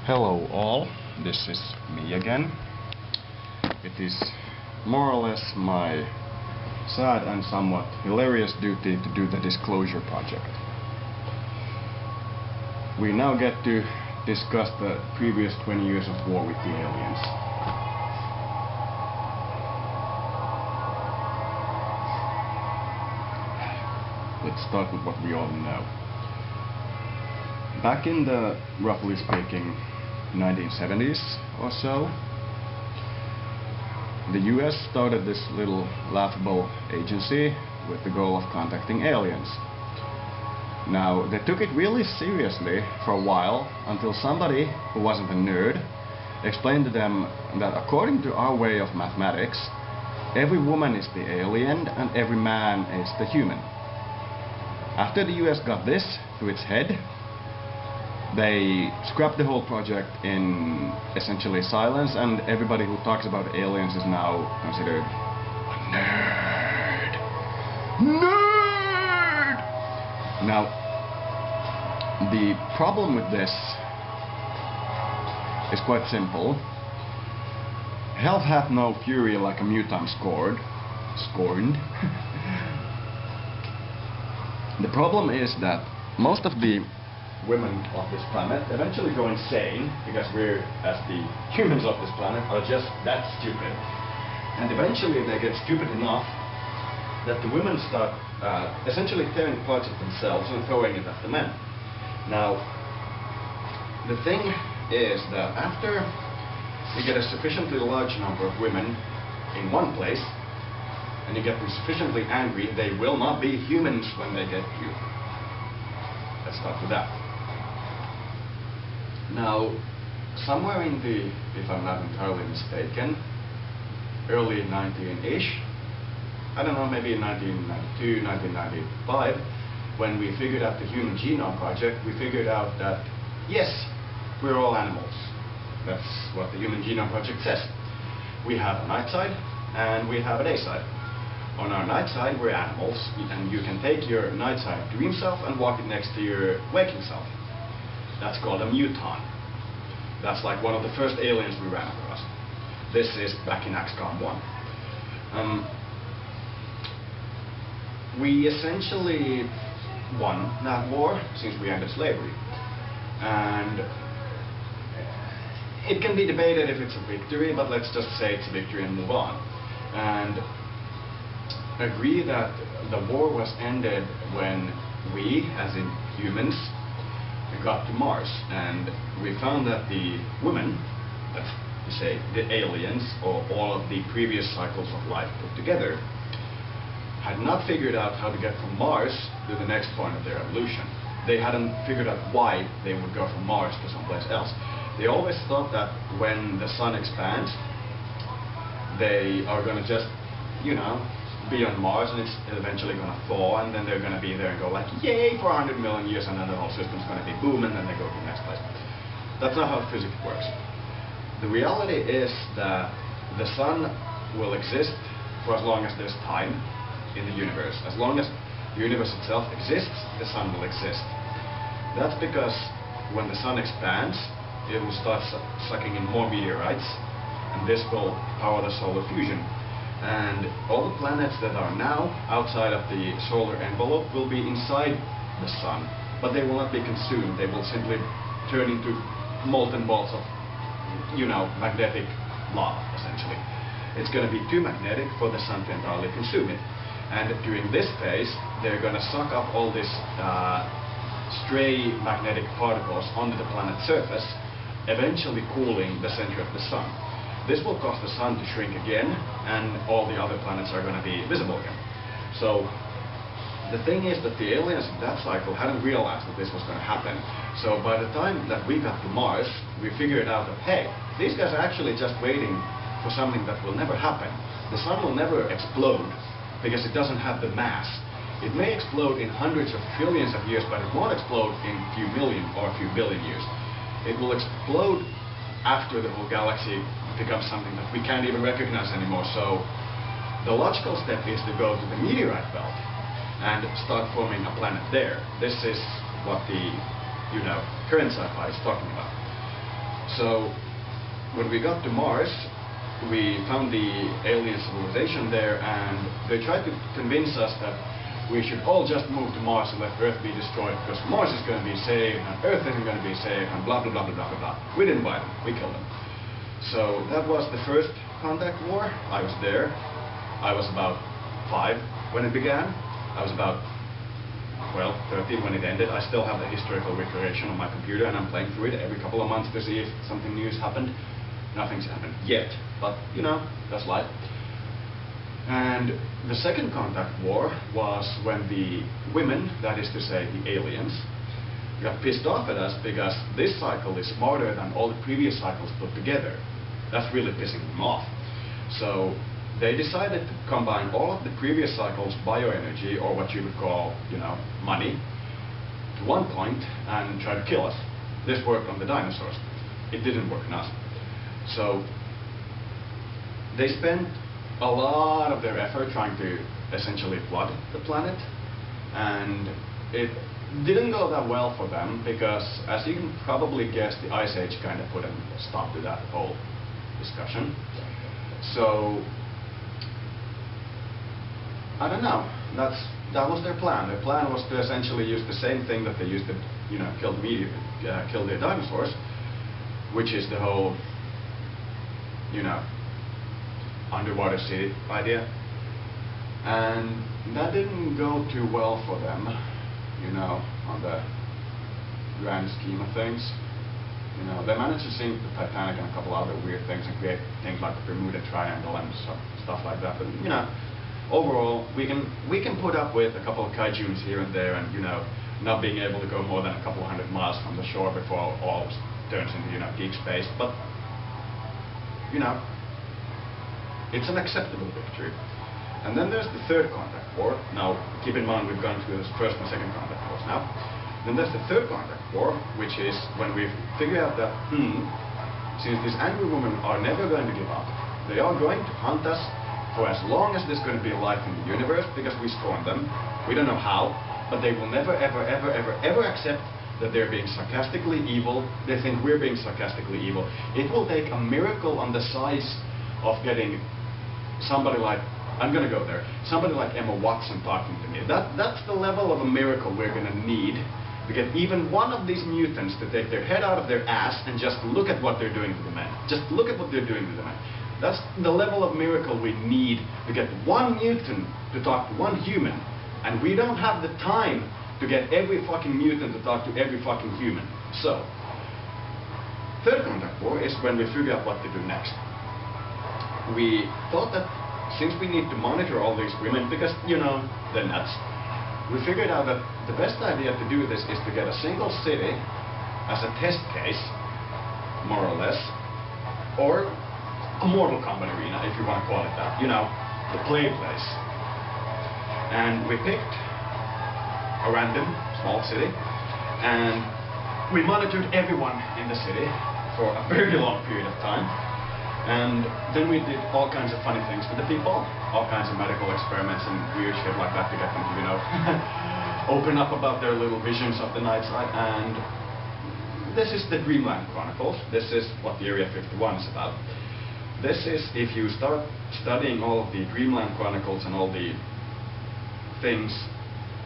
Hello all, this is me again. It is more or less my sad and somewhat hilarious duty to do the disclosure project. We now get to discuss the previous 20 years of war with the aliens. Let's start with what we all know. Back in the, roughly speaking, 1970s or so, the US started this little laughable agency with the goal of contacting aliens. Now, they took it really seriously for a while until somebody who wasn't a nerd explained to them that according to our way of mathematics, every woman is the alien and every man is the human. After the US got this to its head, they scrapped the whole project in essentially silence, and everybody who talks about aliens is now considered a nerd. Nerd! Now, the problem with this is quite simple. Hell hath no fury like a mutant scorned. The problem is that most of the women of this planet eventually go insane because we're, as the humans of this planet, are just that stupid. And eventually they get stupid enough that the women start essentially tearing parts of themselves and throwing it at the men. Now, the thing is that after you get a sufficiently large number of women in one place, and you get them sufficiently angry, they will not be humans when they get you. Let's start with that. Now, somewhere in the, if I'm not entirely mistaken, early 19-ish, I don't know, maybe in 1992, 1995, when we figured out the Human Genome Project, we figured out that, yes, we're all animals. That's what the Human Genome Project says. We have a night side and we have a day side. On our night side, we're animals, and you can take your night side dream self and walk it next to your waking self. That's called a muton. That's like one of the first aliens we ran across. This is back in XCOM 1. We essentially won that war since we ended slavery. And it can be debated if it's a victory, but let's just say it's a victory and move on. And agree that the war was ended when we, as in humans, got to Mars, and we found that the women, let's say the aliens, or all of the previous cycles of life put together, had not figured out how to get from Mars to the next point of their evolution. They hadn't figured out why they would go from Mars to someplace else. They always thought that when the sun expands, they are going to just, you know, be on Mars, and it's eventually going to thaw, and then they're going to be there and go like, yay, for 100 million years, and then the whole system's going to be boom, and then they go to the next place. That's not how physics works. The reality is that the sun will exist for as long as there's time in the universe. As long as the universe itself exists, the sun will exist. That's because when the sun expands, it will start sucking in more meteorites, and this will power the solar fusion. And all the planets that are now outside of the solar envelope will be inside the sun, but they will not be consumed. They will simply turn into molten balls of, you know, magnetic lava, essentially. It's going to be too magnetic for the sun to entirely consume it. And during this phase, they're going to suck up all these stray magnetic particles onto the planet's surface, eventually cooling the center of the sun. This will cause the sun to shrink again, and all the other planets are going to be visible again. So the thing is that the aliens in that cycle hadn't realized that this was going to happen. So by the time that we got to Mars, we figured out that, hey, these guys are actually just waiting for something that will never happen. The sun will never explode because it doesn't have the mass. It may explode in hundreds of trillions of years, but it won't explode in a few million or a few billion years. It will explode after the whole galaxy becomes something that we can't even recognize anymore. So the logical step is to go to the meteorite belt and start forming a planet there. This is what the current sci-fi is talking about. So when we got to Mars, we found the alien civilization there, and they tried to convince us that we should all just move to Mars and let Earth be destroyed because Mars is going to be saved and Earth isn't going to be saved and blah blah blah blah blah blah. We didn't buy them, we killed them. So that was the first contact war. I was there. I was about 5 when it began. I was about 13 when it ended. I still have the historical recreation on my computer and I'm playing through it every couple of months to see if something new has happened. Nothing's happened yet, but you know, that's life. And the second contact war was when the women, that is to say the aliens, got pissed off at us because this cycle is smarter than all the previous cycles put together. That's really pissing them off. So they decided to combine all of the previous cycles' bioenergy, or what you would call, you know, money, to one point and try to kill us. This worked on the dinosaurs. It didn't work on us. So they spent a lot of their effort trying to essentially flood the planet, and it didn't go that well for them because, as you can probably guess, the Ice Age kind of put a stop to that whole discussion. So I don't know. That was their plan. Their plan was to essentially use the same thing that they used to, you know, kill the dinosaurs, which is the whole, you know, underwater city idea. And that didn't go too well for them, you know, on the grand scheme of things. You know, they managed to sink the Titanic and a couple other weird things and create things like the Bermuda Triangle and stuff like that. But you know, overall, we can put up with a couple of kaijuns here and there, and you know, not being able to go more than a couple of 100 miles from the shore before all turns into, you know, deep space. But you know, it's an acceptable victory. And then there's the third contact war. Now, keep in mind we've gone through the first and second contact wars now. Then there's the third contact war, which is when we've figured out that, since these angry women are never going to give up, they are going to hunt us for as long as there's going to be life in the universe, because we scorn them. We don't know how, but they will never, ever, ever, ever, ever accept that they're being sarcastically evil. They think we're being sarcastically evil. It will take a miracle on the size of getting somebody like, I'm going to go there, somebody like Emma Watson talking to me. That's the level of a miracle we're going to need to get even one of these mutants to take their head out of their ass and just look at what they're doing to the men. Just look at what they're doing to the men. That's the level of miracle we need to get one mutant to talk to one human. And we don't have the time to get every fucking mutant to talk to every fucking human. So, third contact war is when we figure out what to do next. We thought that since we need to monitor all these women, because, you know, they're nuts, we figured out that the best idea to do this is to get a single city as a test case, more or less, or a Mortal Kombat arena, if you want to call it that, you know, the play place. And we picked a random small city, and we monitored everyone in the city for a very long period of time. And then we did all kinds of funny things with the people, all kinds of medical experiments and weird shit like that to get them to, you know, open up about their little visions of the night side. And this is the Dreamland Chronicles. This is what the Area 51 is about. This is, if you start studying all of the Dreamland Chronicles and all the things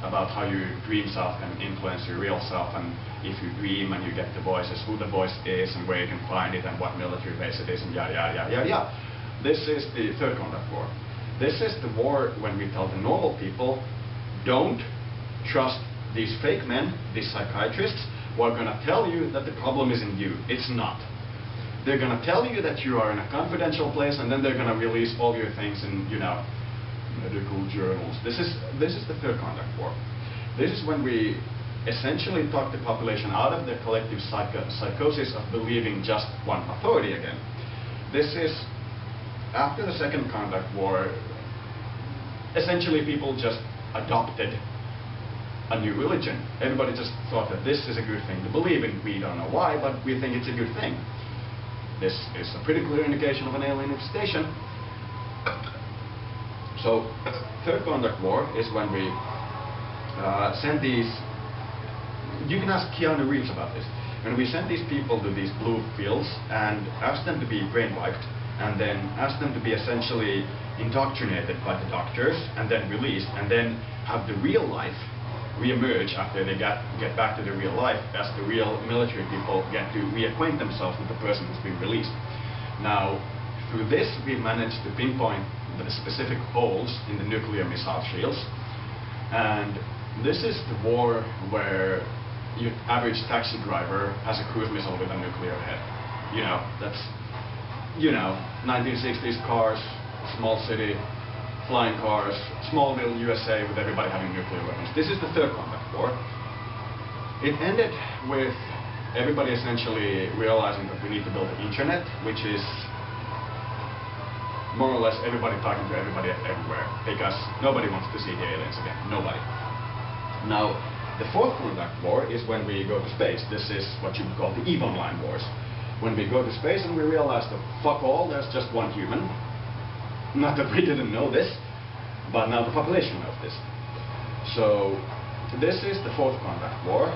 about how your dream self can influence your real self, and if you dream and you get the voices, who the voice is and where you can find it and what military base it is and yada yada yada yada yada. This is the third contact war. This is the war when we tell the normal people, don't trust these fake men, these psychiatrists, who are going to tell you that the problem is in you. It's not. They're going to tell you that you are in a confidential place, and then they're going to release all your things in, you know, medical journals. This is the third contact war. This is when we essentially talk the population out of their collective psychosis of believing just one authority again. This is after the second contact war. Essentially, people just adopted a new religion. Everybody just thought that this is a good thing to believe in. We don't know why, but we think it's a good thing. This is a pretty clear indication of an alien infestation. So, third contact war is when we send these. You can ask Keanu Reeves about this. When we send these people to these blue fields and ask them to be brainwiped, and then ask them to be essentially indoctrinated by the doctors, and then released, and then have the real life re-emerge after they get back to the real life, as the real military people get to reacquaint themselves with the person who's been released. Now, through this, we managed to pinpoint the specific holes in the nuclear missile shields, and this is the war where your average taxi driver has a cruise missile with a nuclear head. You know, that's, 1960s cars, small city, flying cars, small little USA with everybody having nuclear weapons. This is the third contact war. It ended with everybody essentially realizing that we need to build the internet, which is more or less everybody talking to everybody everywhere, because nobody wants to see the aliens again. Nobody. Now, the fourth contact war is when we go to space. This is what you would call the EVE Online wars. When we go to space and we realize that fuck all, there's just one human. Not that we didn't know this, but now the population knows this. So, this is the fourth contact war.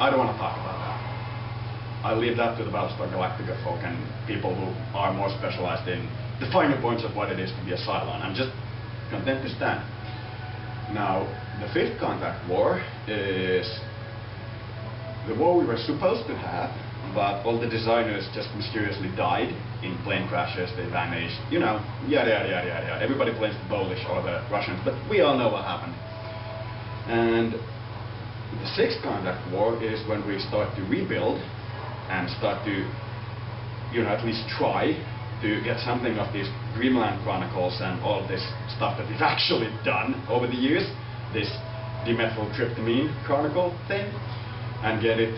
I don't want to talk about that. I leave that to the Battlestar Galactica folk and people who are more specialized in the finer points of what it is to be a Cylon. I'm just content to stand. Now, the fifth contact war is the war we were supposed to have, but all the designers just mysteriously died in plane crashes, they vanished, yada yada yada yada. Everybody blames the Polish or the Russians, but we all know what happened. And the sixth contact war is when we start to rebuild and start to, at least try to get something of these Dreamland Chronicles and all of this stuff that we've actually done over the years, this dimethyltryptamine chronicle thing, and get it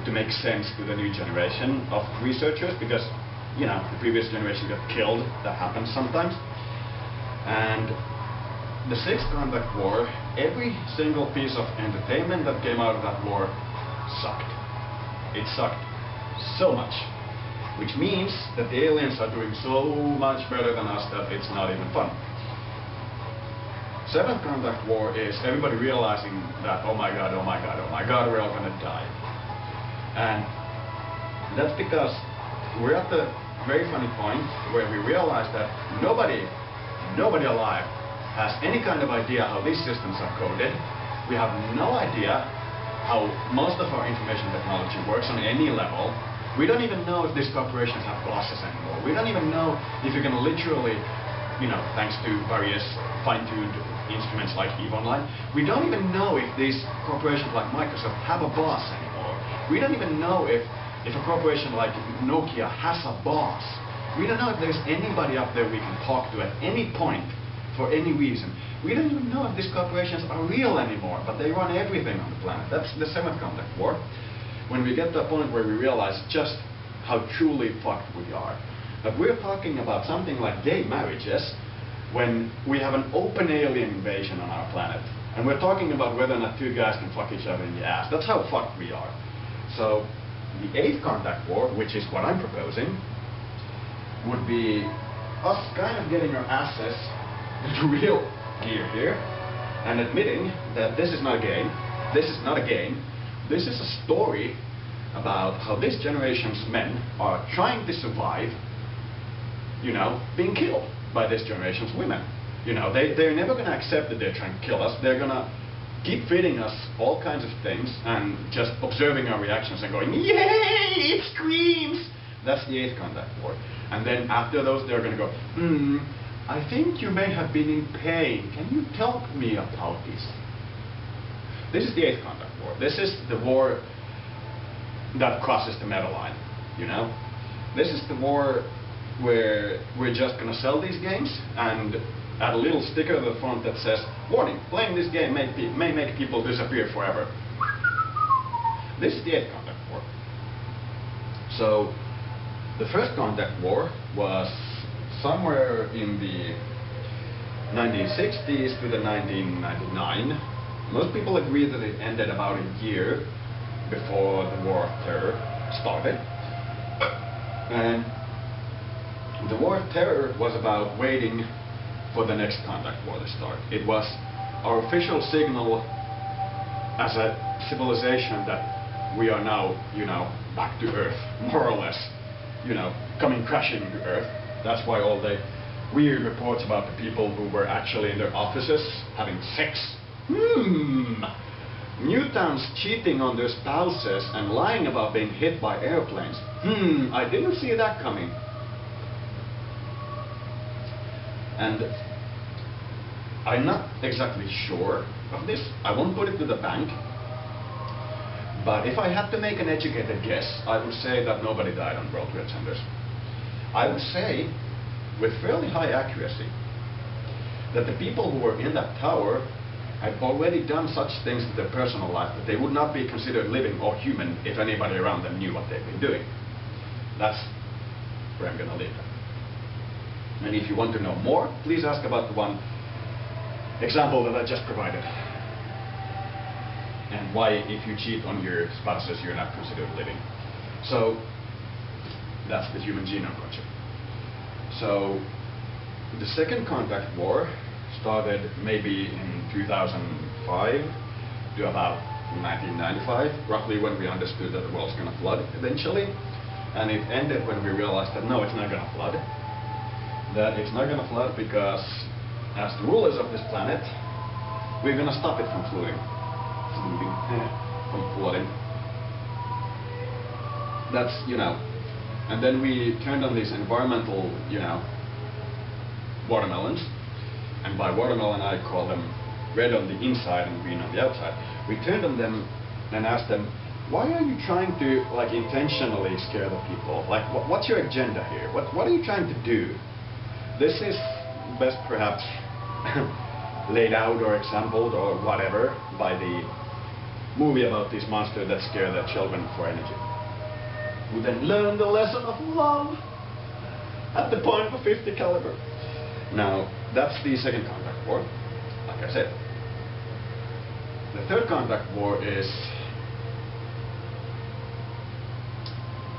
to make sense to the new generation of researchers, because the previous generation got killed. That happens sometimes. And the sixth contact war, every single piece of entertainment that came out of that war sucked. It sucked so much, which means that the aliens are doing so much better than us that it's not even fun. Seventh contact war is everybody realizing that, oh my god, we're all gonna die. And that's because we're at the very funny point where we realize that nobody alive has any kind of idea how these systems are coded. We have no idea how most of our information technology works on any level. We don't even know if these corporations have bosses anymore. We don't even know if you can literally, thanks to various fine-tuned instruments like EVE Online, we don't even know if these corporations like Microsoft have a boss anymore. We don't even know if a corporation like Nokia has a boss. We don't know if there's anybody up there we can talk to at any point for any reason. We don't even know if these corporations are real anymore, but they run everything on the planet. That's the seventh contact war. When we get to a point where we realize just how truly fucked we are. But we're talking about something like gay marriages when we have an open alien invasion on our planet. And we're talking about whether or not two guys can fuck each other in the ass. That's how fucked we are. So, the eighth contact war, which is what I'm proposing, would be us kind of getting our asses into real gear here and admitting that this is not a game. This is not a game. This is a story about how this generation's men are trying to survive, being killed by this generation's women. They're never going to accept that they're trying to kill us. They're going to keep feeding us all kinds of things and just observing our reactions and going, yay, it screams! That's the eighth contact war. And then after those, they're going to go, I think you may have been in pain. Can you tell me about this? This is the eighth contact war. This is the war that crosses the meta line, This is the war where we're just going to sell these games and add a little sticker at the front that says, warning, playing this game may make people disappear forever. This is the eighth contact war. So, the first contact war was somewhere in the 1960s to the 1999. Most people agree that it ended about a year before the War of Terror started. And the War of Terror was about waiting for the next contact war to start. It was our official signal as a civilization that we are now, back to Earth, more or less, coming crashing to Earth. That's why all the weird reports about the people who were actually in their offices having sex. Mutants cheating on their spouses and lying about being hit by airplanes. I didn't see that coming. And I'm not exactly sure of this. I won't put it to the bank. But if I had to make an educated guess, I would say that nobody died on World Trade Centers. I would say, with fairly high accuracy, that the people who were in that tower had already done such things to their personal life that they would not be considered living or human if anybody around them knew what they'd been doing. That's where I'm going to leave that. And if you want to know more, please ask about the one example that I just provided. And why, if you cheat on your spouses, you're not considered living. So, that's the Human Genome Project. So, the Second Contact War started maybe in 2005 to about 1995, roughly when we understood that the world's going to flood eventually. And it ended when we realized that no, it's not going to flood. That it's not going to flood because, as the rulers of this planet, we're going to stop it from flooding. From flooding. That's, and then we turned on these environmental, watermelons. And by watermelon I call them red on the inside and green on the outside. We turned on them and asked them, why are you trying to intentionally scare the people? What's your agenda here? What are you trying to do? This is best perhaps laid out or exampled or whatever by the movie about these monsters that scare their children for energy, who then learn the lesson of love at the point of a .50 caliber. Now, that's the Second Contact War, like I said. The Third Contact War is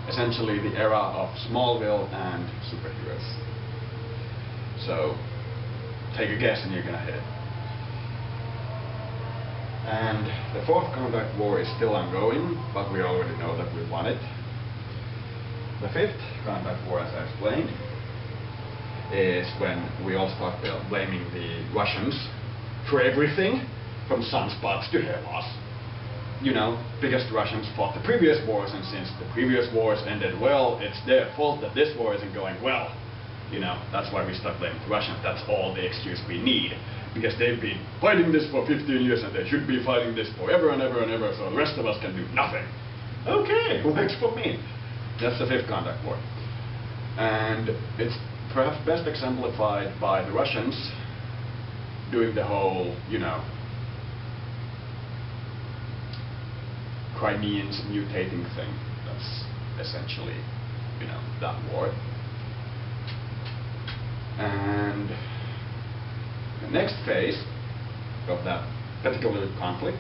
essentially the era of Smallville and superheroes. So, take a guess and you're going to hit it. And the Fourth Contact War is still ongoing, but we already know that we won it. The Fifth Contact War, as I explained, is when we all start blaming the Russians for everything, from sunspots to hair loss. Because the Russians fought the previous wars, and since the previous wars ended well, it's their fault that this war isn't going well. That's why we start blaming the Russians. That's all the excuse we need. Because they've been fighting this for 15 years and they should be fighting this forever and ever and ever, so the rest of us can do nothing. Okay, works for me. That's the Fifth Contact War. And it's perhaps best exemplified by the Russians doing the whole, Crimeans mutating thing. That's essentially, that war. And the next phase of that particular conflict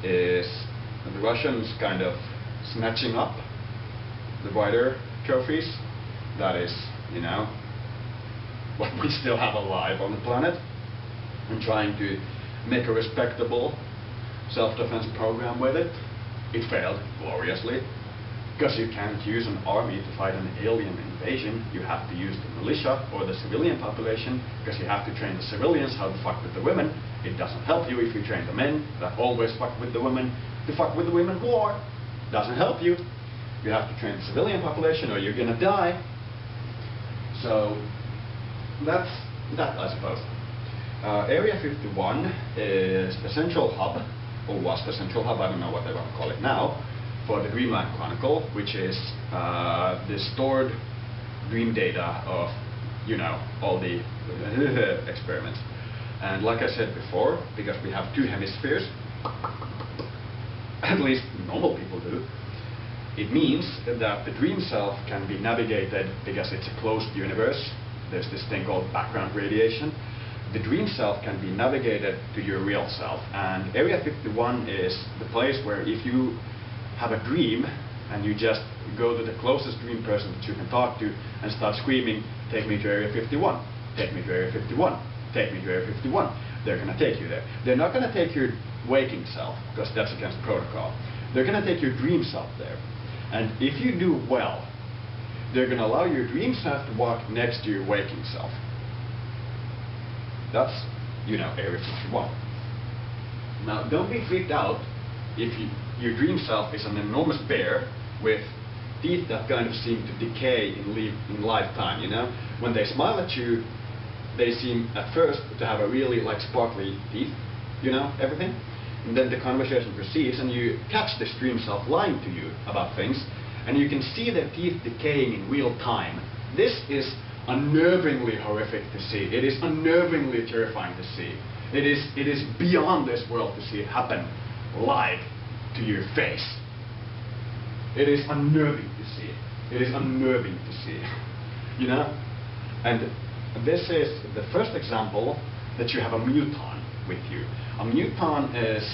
is the Russians kind of snatching up the wider trophies. That is, what we still have alive on the planet, and trying to make a respectable self-defense program with it. It failed gloriously, because you can't use an army to fight an alien invasion. You have to use the militia or the civilian population, because you have to train the civilians how to fuck with the women. It doesn't help you if you train the men that always fuck with the women to fuck with the women more. Doesn't help you. You have to train the civilian population or you're gonna die. So that's that, I suppose. Area 51 is the central hub, or was the central hub, I don't know what they want to call it now, for the Dreamland Chronicle, which is the stored dream data of, all the experiments. And like I said before, because we have two hemispheres, at least normal people do, it means that the dream self can be navigated because it's a closed universe. There's this thing called background radiation. The dream self can be navigated to your real self. And Area 51 is the place where if you have a dream and you just go to the closest dream person that you can talk to and start screaming, take me to Area 51, take me to Area 51, take me to Area 51, they're going to take you there. They're not going to take your waking self, because that's against protocol. they're going to take your dream self there. And if you do well, they're going to allow your dream self to walk next to your waking self. That's, Area 51. Now, don't be freaked out if your dream self is an enormous bear with teeth that kind of seem to decay in lifetime, When they smile at you, they seem at first to have a really sparkly teeth, everything. And then the conversation proceeds and you catch this dream self lying to you about things and you can see their teeth decaying in real time. This is unnervingly horrific to see. It is unnervingly terrifying to see. It is beyond this world to see it happen live to your face. It is unnerving to see. It is unnerving to see. And this is the first example that you have a muton with you. A muton is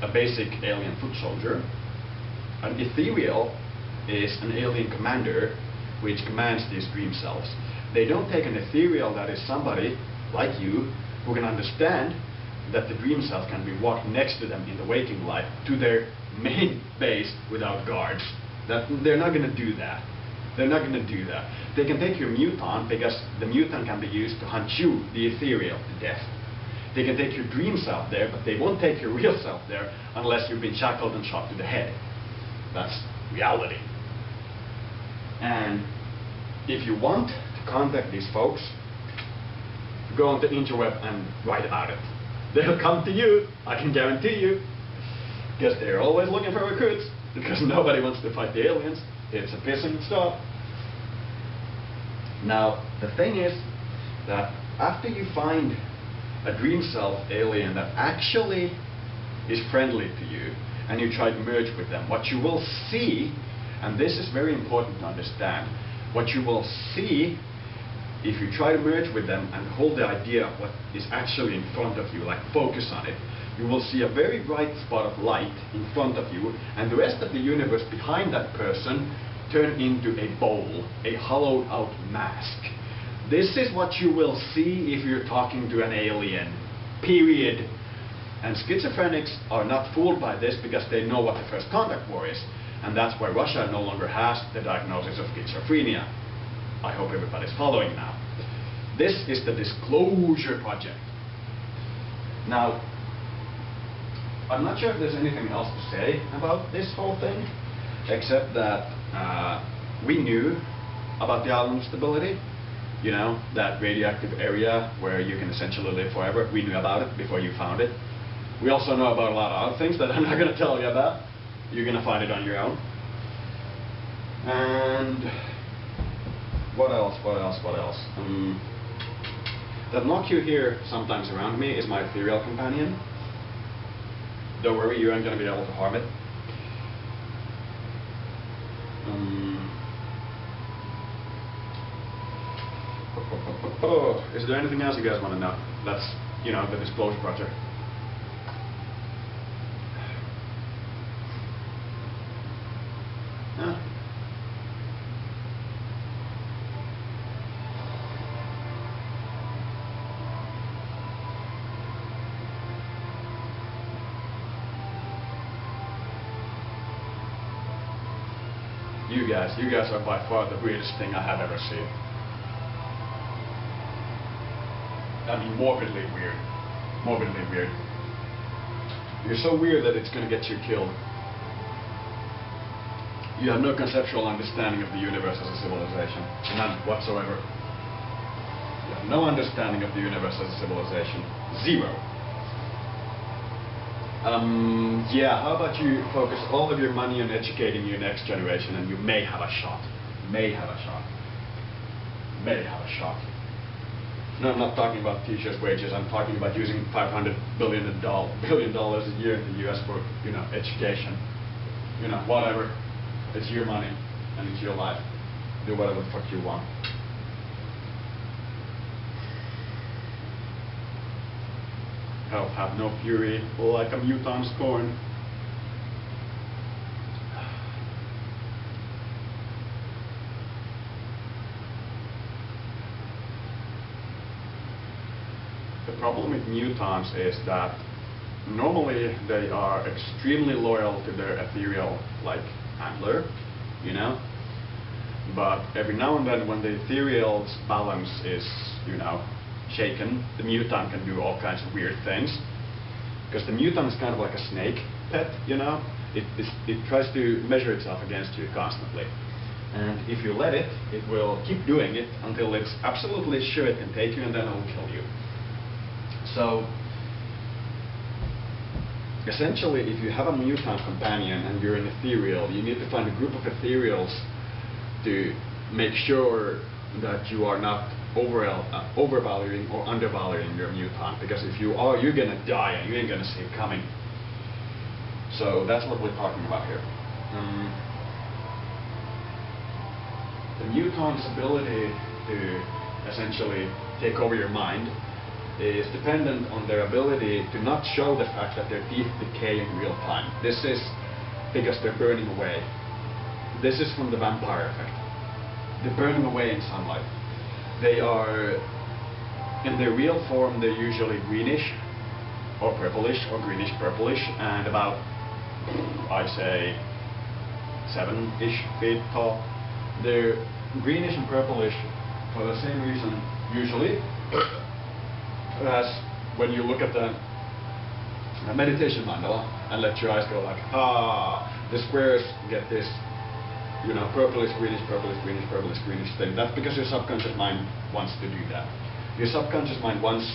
a basic alien foot soldier. An ethereal is an alien commander which commands these dream selves. They don't take an ethereal that is somebody like you who can understand that the dream self can be walked next to them in the waking life to their main base without guards. They're not going to do that. They're not going to do that. They can take your muton because the muton can be used to hunt you, the ethereal, to death. They can take your dream self there, but they won't take your real self there unless you've been shackled and shot to the head. That's reality. And if you want to contact these folks, go on the interweb and write about it. They'll come to you, I can guarantee you, because they're always looking for recruits, because nobody wants to fight the aliens. It's a pissing stop. Now, the thing is that after you find a dream self alien that actually is friendly to you, and you try to merge with them, what you will see, and this is very important to understand, what you will see if you try to merge with them and hold the idea of what is actually in front of you, focus on it, you will see a very bright spot of light in front of you, and the rest of the universe behind that person turn into a bowl, a hollowed out mask. This is what you will see if you're talking to an alien, period. And schizophrenics are not fooled by this because they know what the first contact war is, and that's why Russia no longer has the diagnosis of schizophrenia. I hope everybody's following now. This is the Disclosure Project. Now, I'm not sure if there's anything else to say about this whole thing, except that we knew about the island stability, that radioactive area where you can essentially live forever. We knew about it before you found it. We also know about a lot of other things that I'm not going to tell you about. You're going to find it on your own. And what else? That knock you hear sometimes around me is my ethereal companion. Don't worry, you aren't going to be able to harm it. Is there anything else you guys want to know? That's, the Disclosure Project. You guys are by far the weirdest thing I have ever seen. I mean, morbidly weird. Morbidly weird. You're so weird that it's going to get you killed. You have no conceptual understanding of the universe as a civilization. None whatsoever. You have no understanding of the universe as a civilization. Zero. Yeah, how about you focus all of your money on educating your next generation and you may have a shot. May have a shot. May have a shot. No, I'm not talking about teachers' wages. I'm talking about using $500 billion a year in the US for, education. Whatever. It's your money and it's your life. Do whatever the fuck you want. Hell, have no fury like a muton scorn. The problem with mutons is that normally they are extremely loyal to their ethereal, like, handler, you know? But every now and then when the ethereal's balance is, you know, shaken, the mutant can do all kinds of weird things. Because the mutant is kind of like a snake pet, you know? It tries to measure itself against you constantly. And if you let it, it will keep doing it until it's absolutely sure it can take you, and then it will kill you. So, essentially, if you have a mutant companion and you're an ethereal, you need to find a group of ethereals to make sure that you are not overvaluing or undervaluing your mutant. Because if you are, you're gonna die and you ain't gonna see it coming. So that's what we're talking about here. The mutant's ability to essentially take over your mind is dependent on their ability to not show the fact that their teeth decay in real time. This is because they're burning away. This is from the vampire effect. They're burning away in sunlight. They are, in their real form, they're usually greenish or purplish or greenish purplish, and about, I say, 7-ish feet tall. They're greenish and purplish for the same reason, usually, as when you look at the meditation mandala and let your eyes go like, the squares get this, you know, purplish, greenish, purplish, greenish, purplish, greenish thing. That's because your subconscious mind wants to do that. Your subconscious mind wants,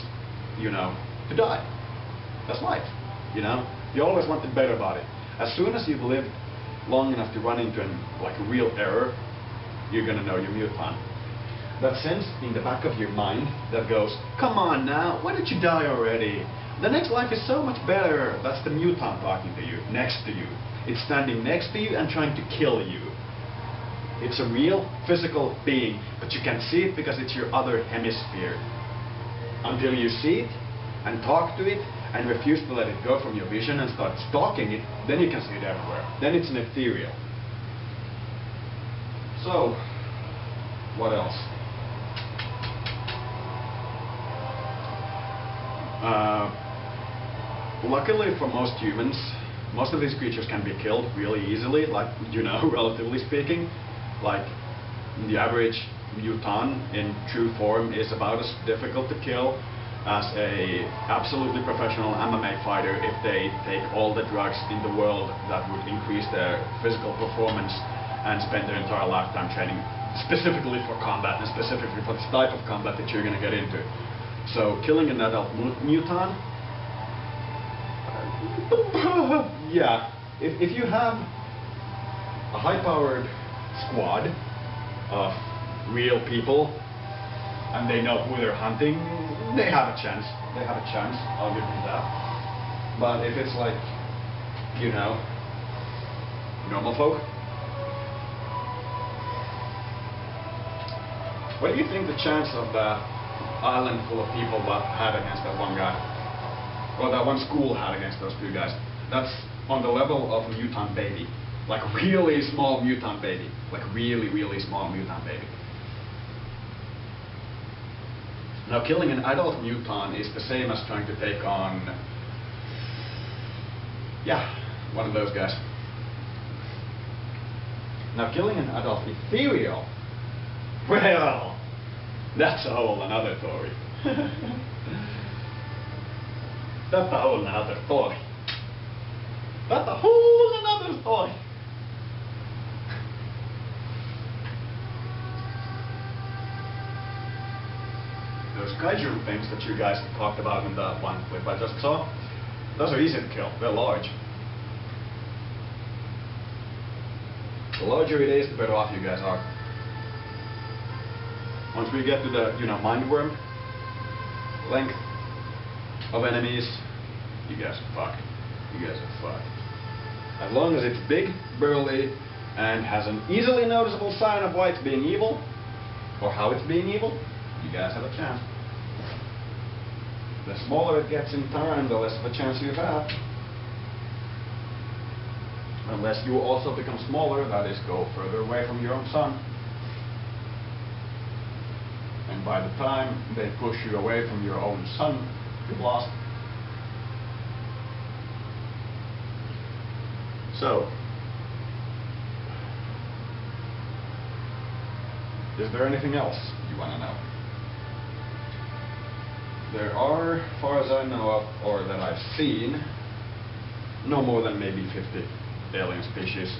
you know, to die. That's life, you know. You always want the better body. As soon as you've lived long enough to run into like a real error, you're gonna know your mutant. That sense in the back of your mind that goes, come on now, why don't you die already? The next life is so much better. That's the mutant talking to you, next to you. It's standing next to you and trying to kill you. It's a real physical being, but you can't see it because it's your other hemisphere. Until you see it and talk to it and refuse to let it go from your vision and start stalking it, then you can see it everywhere. Then it's an ethereal. So, what else? Luckily for most humans, most of these creatures can be killed really easily, like, you know, relatively speaking. Like, the average mutant in true form is about as difficult to kill as a absolutely professional MMA fighter if they take all the drugs in the world that would increase their physical performance and spend their entire lifetime training specifically for combat and specifically for this type of combat that you're going to get into. So killing an adult mutant, yeah, if you have a high-powered squad of real people and they know who they're hunting, they have a chance. They have a chance, I'll give them that. But if it's like, you know, normal folk, what do you think the chance of that island full of people had against that one guy? Or that one school had against those two guys? That's on the level of a mutant baby. Like a really small mutant baby. Like a really, really small mutant baby. Now killing an adult mutant is the same as trying to take on, yeah, one of those guys. Now killing an adult ethereal, well, that's a whole another story. That's a whole another story. That's a whole another story. Those kaiju things that you guys talked about in the one clip I just saw, those are easy to kill. They're large. The larger it is, the better off you guys are. Once we get to the, you know, mindworm length of enemies, you guys are fucked. You guys are fucked. As long as it's big, burly, and has an easily noticeable sign of why it's being evil, or how it's being evil, you guys have a chance. The smaller it gets in time, the less of a chance you have. Unless you also become smaller, that is, go further away from your own sun. And by the time they push you away from your own sun, you've lost. So, is there anything else you want to know? There are, as far as I know of, or that I've seen, no more than maybe 50 alien species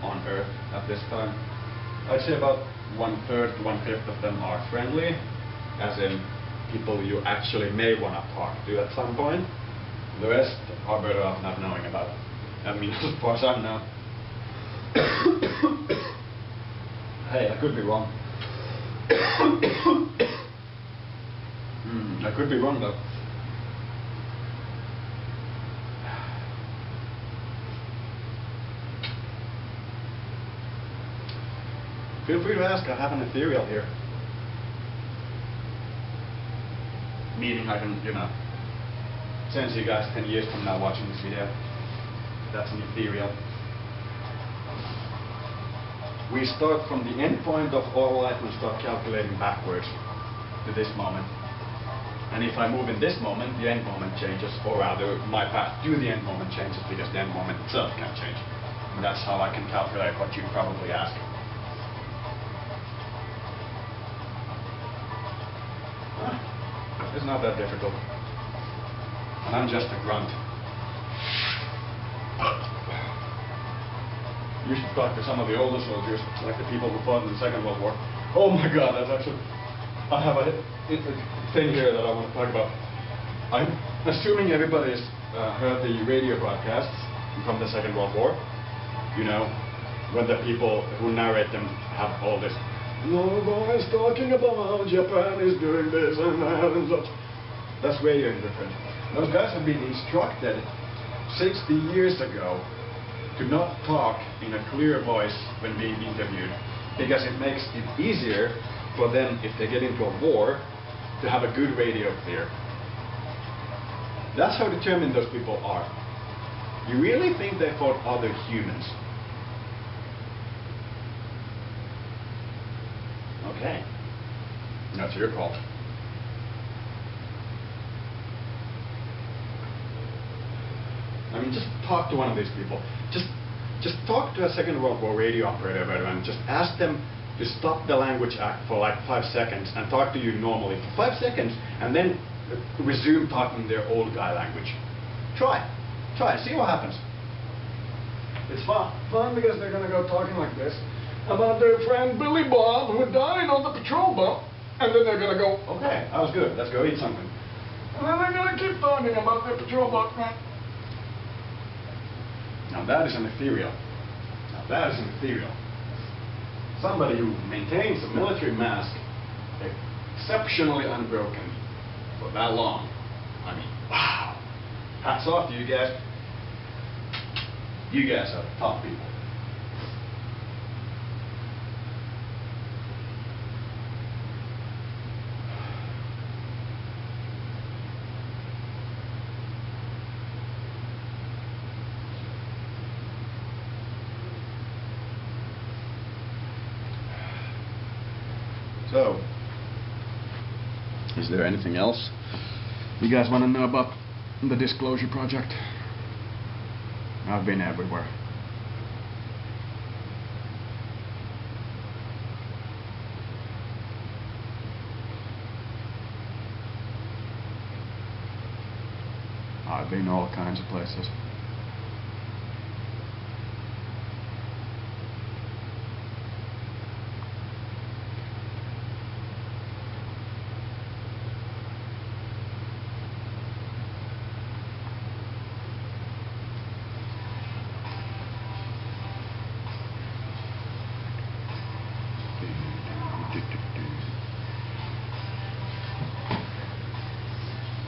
on Earth at this time. I'd say about 1/3, 1/5 of them are friendly, as in people you actually may want to talk to at some point. The rest are better off not knowing about. I mean, as far as I know. Hey, I could be wrong. I could be wrong though. Feel free to ask. I have an ethereal here. Meaning I can, sense you guys 10 years from now watching this video. That's an ethereal. We start from the end point of all life and start calculating backwards to this moment. And if I move in this moment, the end moment changes, or rather, my path to the end moment changes because the end moment itself can change. And that's how I can calculate what you'd probably ask. It's not that difficult. And I'm just a grunt. You should talk to some of the older soldiers, like the people who fought in the Second World War. Oh my God, that's actually... I have a thing here that I want to talk about. I'm assuming everybody's heard the radio broadcasts from the Second World War. When the people who narrate them have all this, no boys talking about Japan is doing this and that and such. That's radio interference. Those guys have been instructed 60 years ago to not talk in a clear voice when being interviewed, because it makes it easier for them, if they get into a war, to have a good radio clear. That's how determined those people are. You really think they fought other humans? Okay. That's your call. I mean, just talk to one of these people. Just talk to a Second World War radio operator veteran. Just ask them to stop the language act for like 5 seconds and talk to you normally for 5 seconds, and then resume talking their old guy language. Try. See what happens. It's fun because they're gonna go talking like this about their friend Billy Bob who died on the patrol boat, and then they're gonna go, okay, that was good. Let's go eat something. And then they're gonna keep talking about their patrol boat. Now that is an ethereal. Somebody who maintains a military mask exceptionally unbroken for that long. I mean, wow. Hats off to you guys. You guys are top people. So, is there anything else you guys want to know about the Disclosure Project? I've been everywhere. I've been all kinds of places.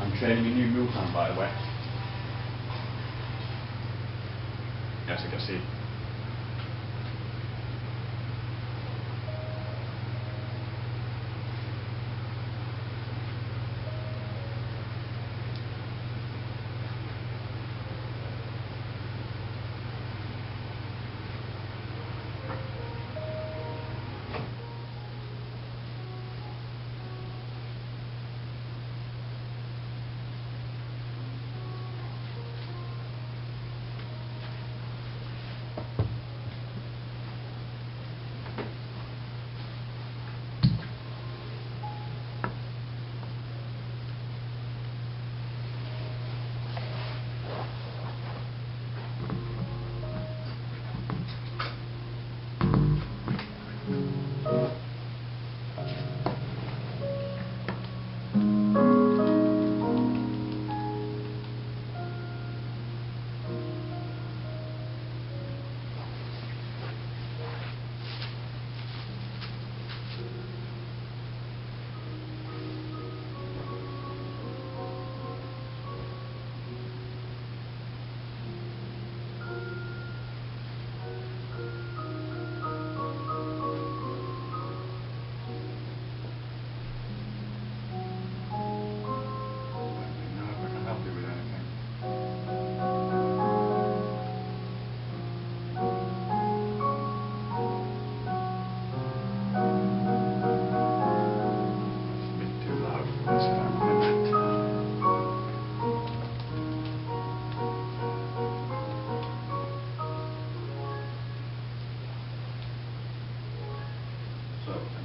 I'm training a new move on, by the way. As you can see.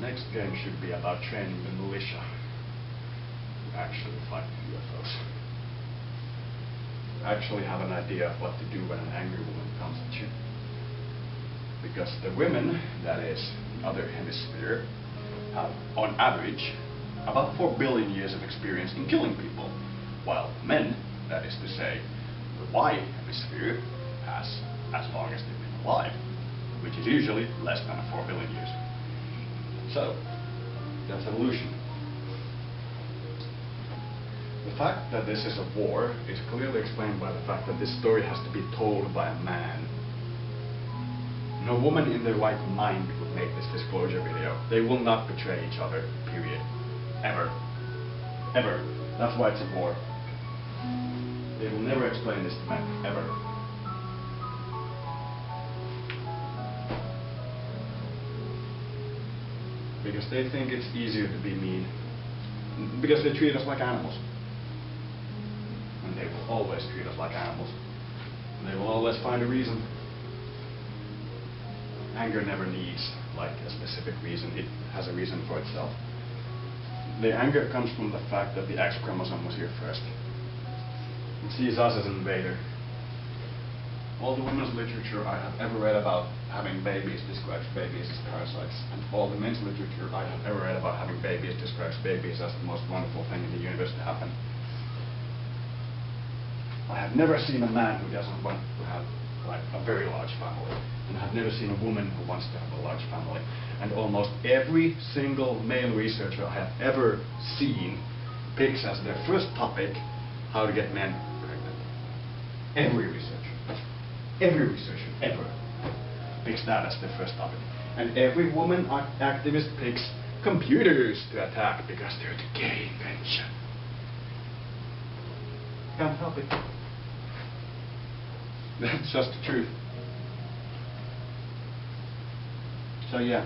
Next game should be about training the militia to actually fight UFOs. Actually have an idea of what to do when an angry woman comes at you. Because the women, that is, the other hemisphere, have, on average, about 4 billion years of experience in killing people, while men, that is to say, the Y hemisphere, has as long as they've been alive, which is usually less than 4 billion years. So, that's evolution. The fact that this is a war is clearly explained by the fact that this story has to be told by a man. No woman in their right mind would make this disclosure video. They will not betray each other, period. Ever. Ever. That's why it's a war. They will never explain this to men, ever. Because they think it's easier to be mean. Because they treat us like animals. And they will always treat us like animals. And they will always find a reason. Anger never needs like a specific reason. It has a reason for itself. The anger comes from the fact that the X chromosome was here first. It sees us as an invader. All the women's literature I have ever read about having babies describes babies as parasites. And all the men's literature I have ever read about having babies describes babies as the most wonderful thing in the universe to happen. I have never seen a man who doesn't want to have like a very large family, and I've never seen a woman who wants to have a large family. And almost every single male researcher I have ever seen picks as their first topic how to get men pregnant. Every researcher ever picks that as their first topic. And every woman activist picks computers to attack because they're the gay invention. Can't help it. That's just the truth. So yeah.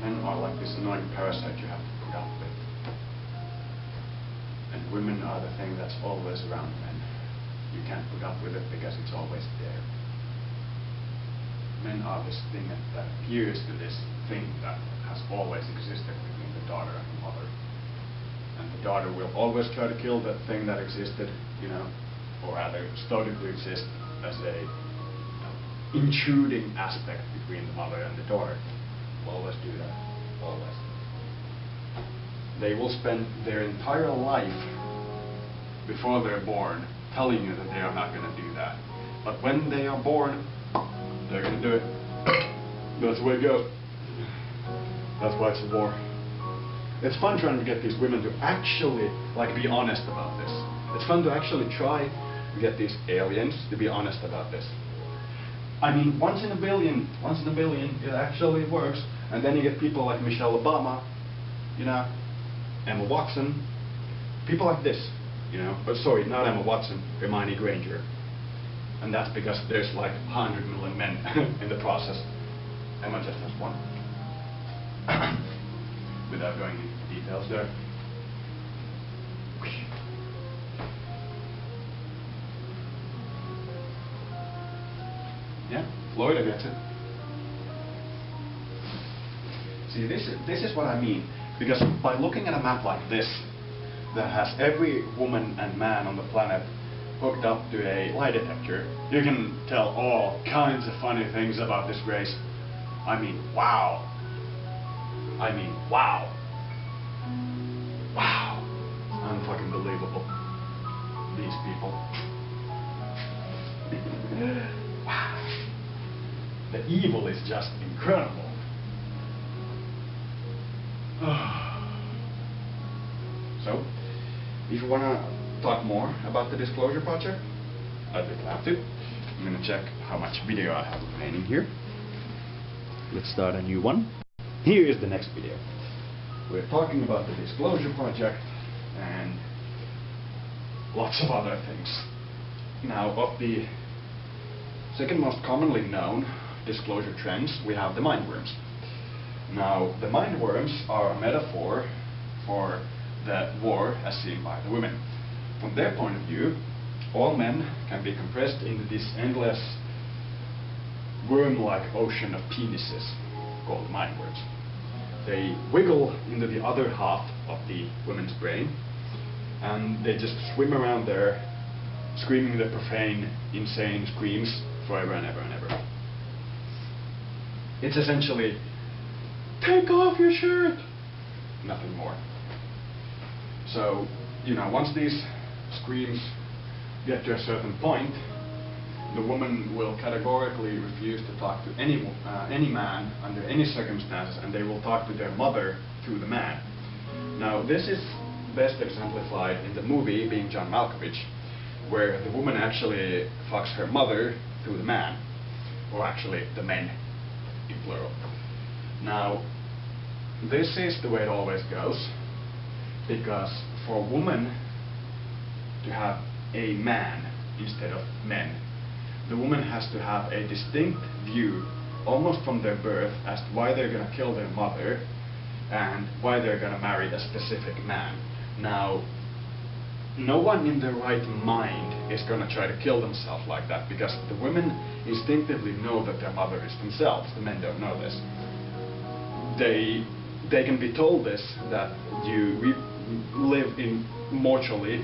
Men are like this annoying parasite you have to put up with. And women are the thing that's always around men. You can't put up with it because it's always there. Men are this thing that appears to this thing that has always existed between the daughter and the mother. And the daughter will always try to kill that thing that existed, you know, or rather started to exist as a intruding aspect between the mother and the daughter. Will always do that. Always. They will spend their entire life before they're born telling you that they are not going to do that. But when they are born, they're going to do it. That's the way it goes. That's why it's a war. It's fun trying to get these women to actually be honest about this. It's fun to actually try to get these aliens to be honest about this. I mean, once in a billion, it actually works. And then you get people like Michelle Obama, you know, Emma Watson, people like this, you know. But sorry, not Emma Watson, Hermione Granger. And that's because there's like 100 million men in the process. Emma just has one. Without going into details there. Yeah, Florida gets it. See, this is what I mean. Because by looking at a map like this, that has every woman and man on the planet hooked up to a lie detector, you can tell all kinds of funny things about this race. I mean, wow. Wow. Wow. Unfucking believable. These people. Wow. The evil is just incredible. So, if you want to talk more about the Disclosure Project, I'd be glad to. I'm going to check how much video I have remaining here. Let's start a new one. Here is the next video. We're talking about the Disclosure Project and lots of other things. Now, of the second most commonly known disclosure trends, we have the mind worms. Now, the mind worms are a metaphor for the war as seen by the women. From their point of view, all men can be compressed into this endless worm-like ocean of penises called mind worms. They wiggle into the other half of the woman's brain, and they just swim around there, screaming the profane, insane screams forever and ever and ever. It's essentially, take off your shirt! Nothing more. So, once these screams get to a certain point, the woman will categorically refuse to talk to any man under any circumstances, and they will talk to their mother through the man. Now, this is best exemplified in the movie Being John Malkovich, where the woman actually fucks her mother through the man, or actually the men in plural. Now, this is the way it always goes, because for a woman to have a man instead of men, the woman has to have a distinct view, almost from their birth, as to why they're going to kill their mother and why they're going to marry a specific man. Now, no one in their right mind is going to try to kill themselves like that, because the women instinctively know that their mother is themselves. The men don't know this. They can be told this, that you live immortally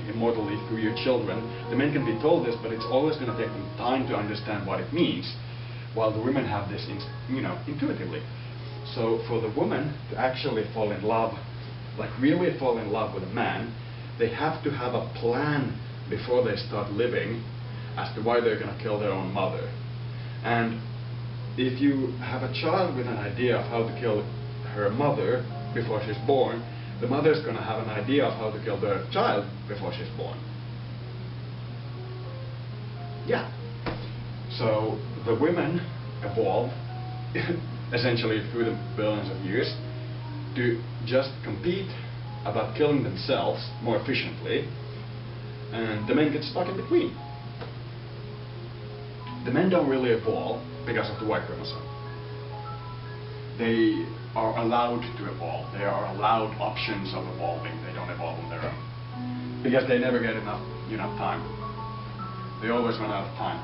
through your children. The men can be told this, but it's always going to take them time to understand what it means, while the women have this intuitively. So for the woman to actually fall in love, like really fall in love with a man, they have to have a plan before they start living as to why they're going to kill their own mother. And if you have a child with an idea of how to kill her mother before she's born, the mother's going to have an idea of how to kill their child before she's born. Yeah. So the women evolved essentially through the billions of years to just compete about killing themselves more efficiently, and the men get stuck in between. The men don't really evolve because of the Y chromosome. They are allowed to evolve. They are allowed options of evolving. They don't evolve on their own, because they never get enough time. They always run out of time,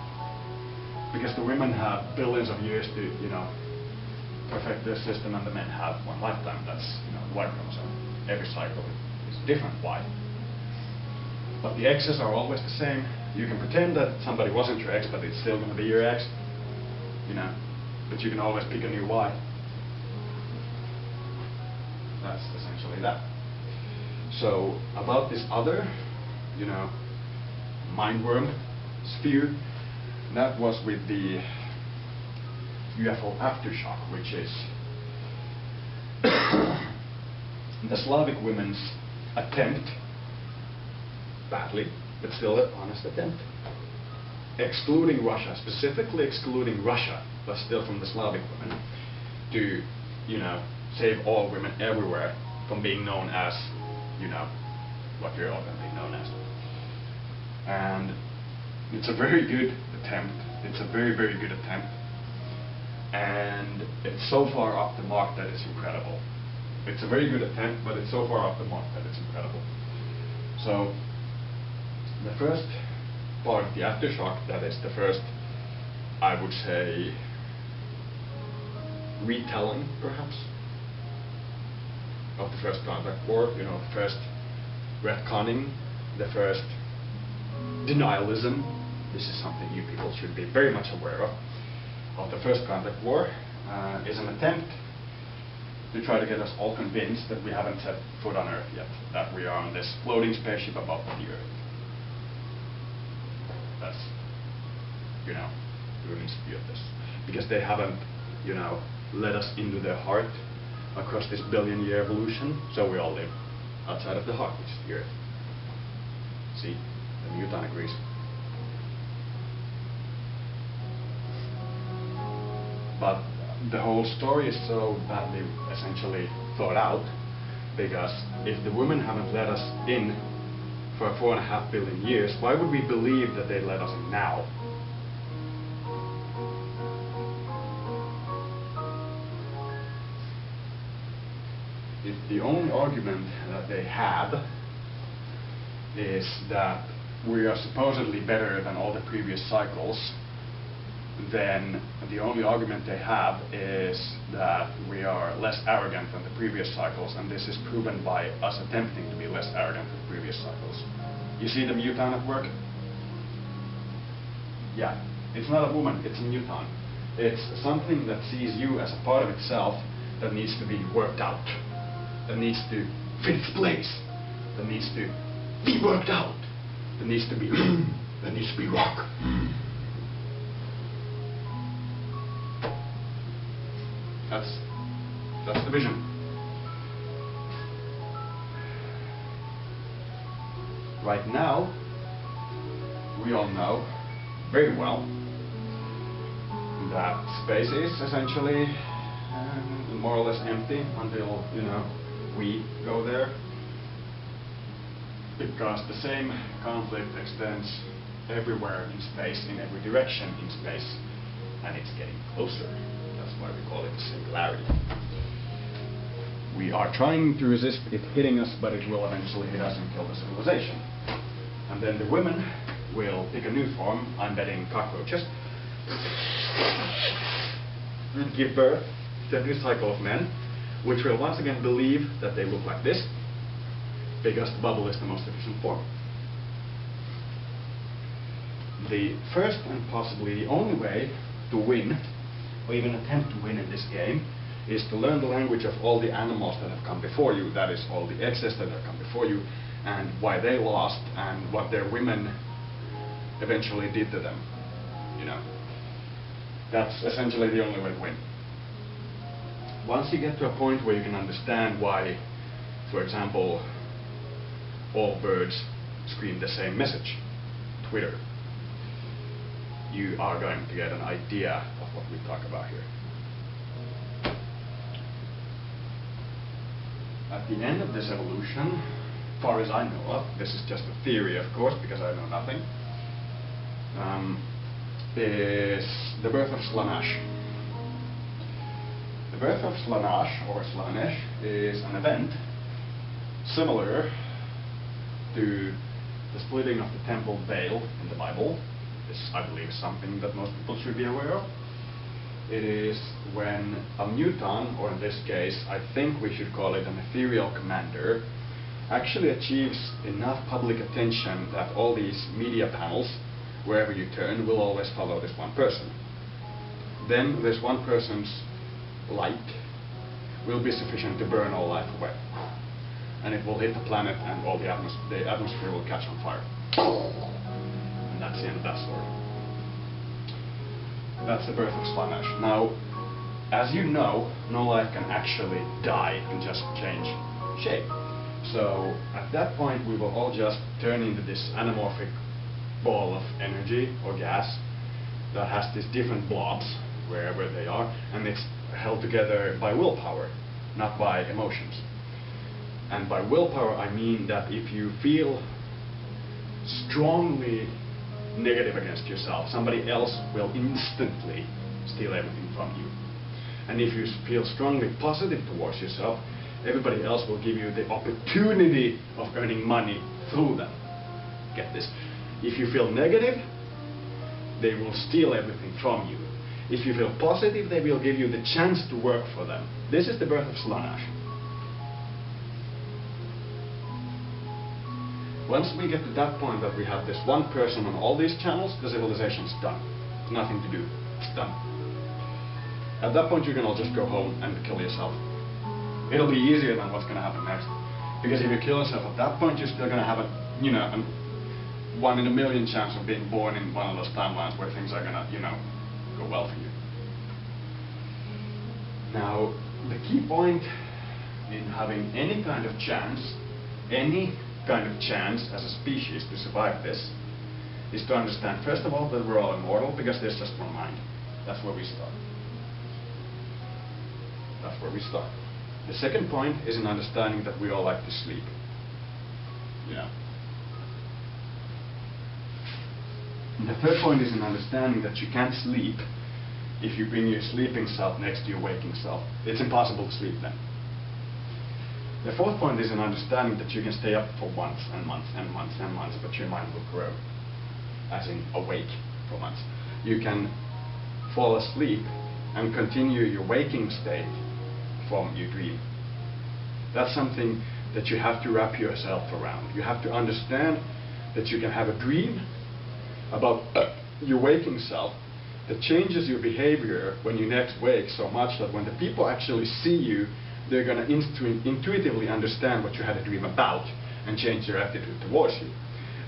because the women have billions of years to perfect their system, and the men have one lifetime. That's the Y chromosome. Every cycle is different Y. But the X's are always the same. You can pretend that somebody wasn't your X, but it's still going to be your X. But you can always pick a new Y. That's essentially that. So about this other, mindworm sphere, that was with the UFO aftershock, which is the Slavic women's attempt, badly, but still an honest attempt, excluding Russia, specifically excluding Russia, but still from the Slavic women, to, save all women everywhere from being known as, what we're all going to be known as. And it's a very good attempt. It's a very, very good attempt. And it's so far off the mark that it's incredible. It's a very good attempt, but it's so far off the mark that it's incredible. So, the first part of the aftershock, that is the first, I would say, retelling, perhaps, of the first contact war, the first retconning, the first denialism. This is something you people should be very much aware of the first contact war, is an attempt to try to get us all convinced that we haven't set foot on Earth yet, that we are on this floating spaceship above the Earth. That's, the women's view of this. Because they haven't, let us into their heart across this billion-year evolution, so we all live outside of the heart, which is the Earth. See? The Newton agrees. But the whole story is so badly essentially thought out, because if the women haven't let us in for 4.5 billion years, why would we believe that they let us in now? If the only argument that they have is that we are supposedly better than all the previous cycles, then the only argument they have is that we are less arrogant than the previous cycles, and this is proven by us attempting to be less arrogant than previous cycles. You see the muton at work? Yeah, it's not a woman, it's a muton. It's something that sees you as a part of itself that needs to be worked out, that needs to fit its place, that needs to be worked out, that needs to be that needs to be rock. That's the vision. Right now, we all know very well that space is essentially more or less empty until, we go there, because the same conflict extends everywhere in space, in every direction in space, and it's getting closer. That's why we call it a singularity. We are trying to resist it hitting us, but it will eventually hit us and kill the civilization. And then the women will pick a new form, I'm betting cockroaches, and give birth to a new cycle of men, which will once again believe that they look like this, because the bubble is the most efficient form. The first and possibly the only way to win, or even attempt to win in this game, is to learn the language of all the animals that have come before you, that is, all the exes that have come before you, and why they lost, and what their women eventually did to them. That's essentially the only way to win. Once you get to a point where you can understand why, for example, all birds scream the same message, Twitter, you are going to get an idea of what we talk about here. At the end of this evolution, far as I know of, this is just a theory of course, because I know nothing, is the birth of Slaanesh. The birth of Slaanesh, or Slaanesh, is an event similar to the splitting of the temple veil in the Bible. This, I believe, is something that most people should be aware of. It is when a muton, or in this case, I think we should call it an ethereal commander, actually achieves enough public attention that all these media panels, wherever you turn, will always follow this one person. Then this one person's light will be sufficient to burn all life away. And it will hit the planet and all the atmosphere will catch on fire. And that's the end of that story. That's the birth of Slaanesh. Now, as you know, no life can actually die and just change shape. So at that point we will all just turn into this anamorphic ball of energy or gas that has these different blobs wherever they are, and it's held together by willpower, not by emotions. And by willpower I mean that if you feel strongly negative against yourself, somebody else will instantly steal everything from you. And if you feel strongly positive towards yourself, everybody else will give you the opportunity of earning money through them. Get this. If you feel negative, they will steal everything from you. If you feel positive, they will give you the chance to work for them. This is the birth of Slaanesh. Once we get to that point that we have this one person on all these channels, the civilization is done. There's nothing to do. It's done. At that point you can all just go home and kill yourself. It'll be easier than what's going to happen next. Because if you kill yourself at that point, you're still going to have a, a 1 in a million chance of being born in one of those timelines where things are going to, go well for you. Now, the key point in having any kind of chance as a species to survive this is to understand, first of all, that we're all immortal, because there's just one mind. That's where we start. That's where we start. The second point is in understanding that we all like to sleep. And the third point is in understanding that you can't sleep if you bring your sleeping self next to your waking self. It's impossible to sleep then. The fourth point is an understanding that you can stay up for months and months and months and months, but your mind will grow, as in awake for months. You can fall asleep and continue your waking state from your dream. That's something that you have to wrap yourself around. You have to understand that you can have a dream about your waking self that changes your behavior when you next wake so much that when the people actually see you, they're going to intuitively understand what you had a dream about and change their attitude towards you.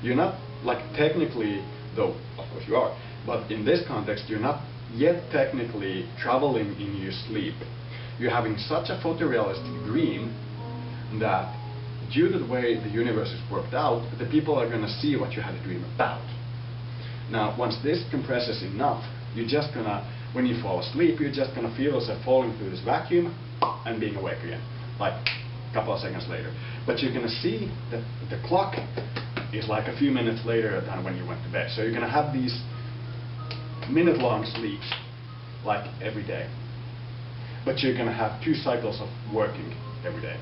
You're not, like, technically, though of course you are, but in this context you're not yet technically traveling in your sleep. You're having such a photorealistic dream that due to the way the universe is worked out, the people are going to see what you had a dream about. Now, once this compresses enough, you're just going to, when you fall asleep, you're just going to feel yourself falling through this vacuum and being awake again, like a couple of seconds later. But you're going to see that the clock is like a few minutes later than when you went to bed. So you're going to have these minute-long sleeps, like every day. But you're going to have 2 cycles of working every day.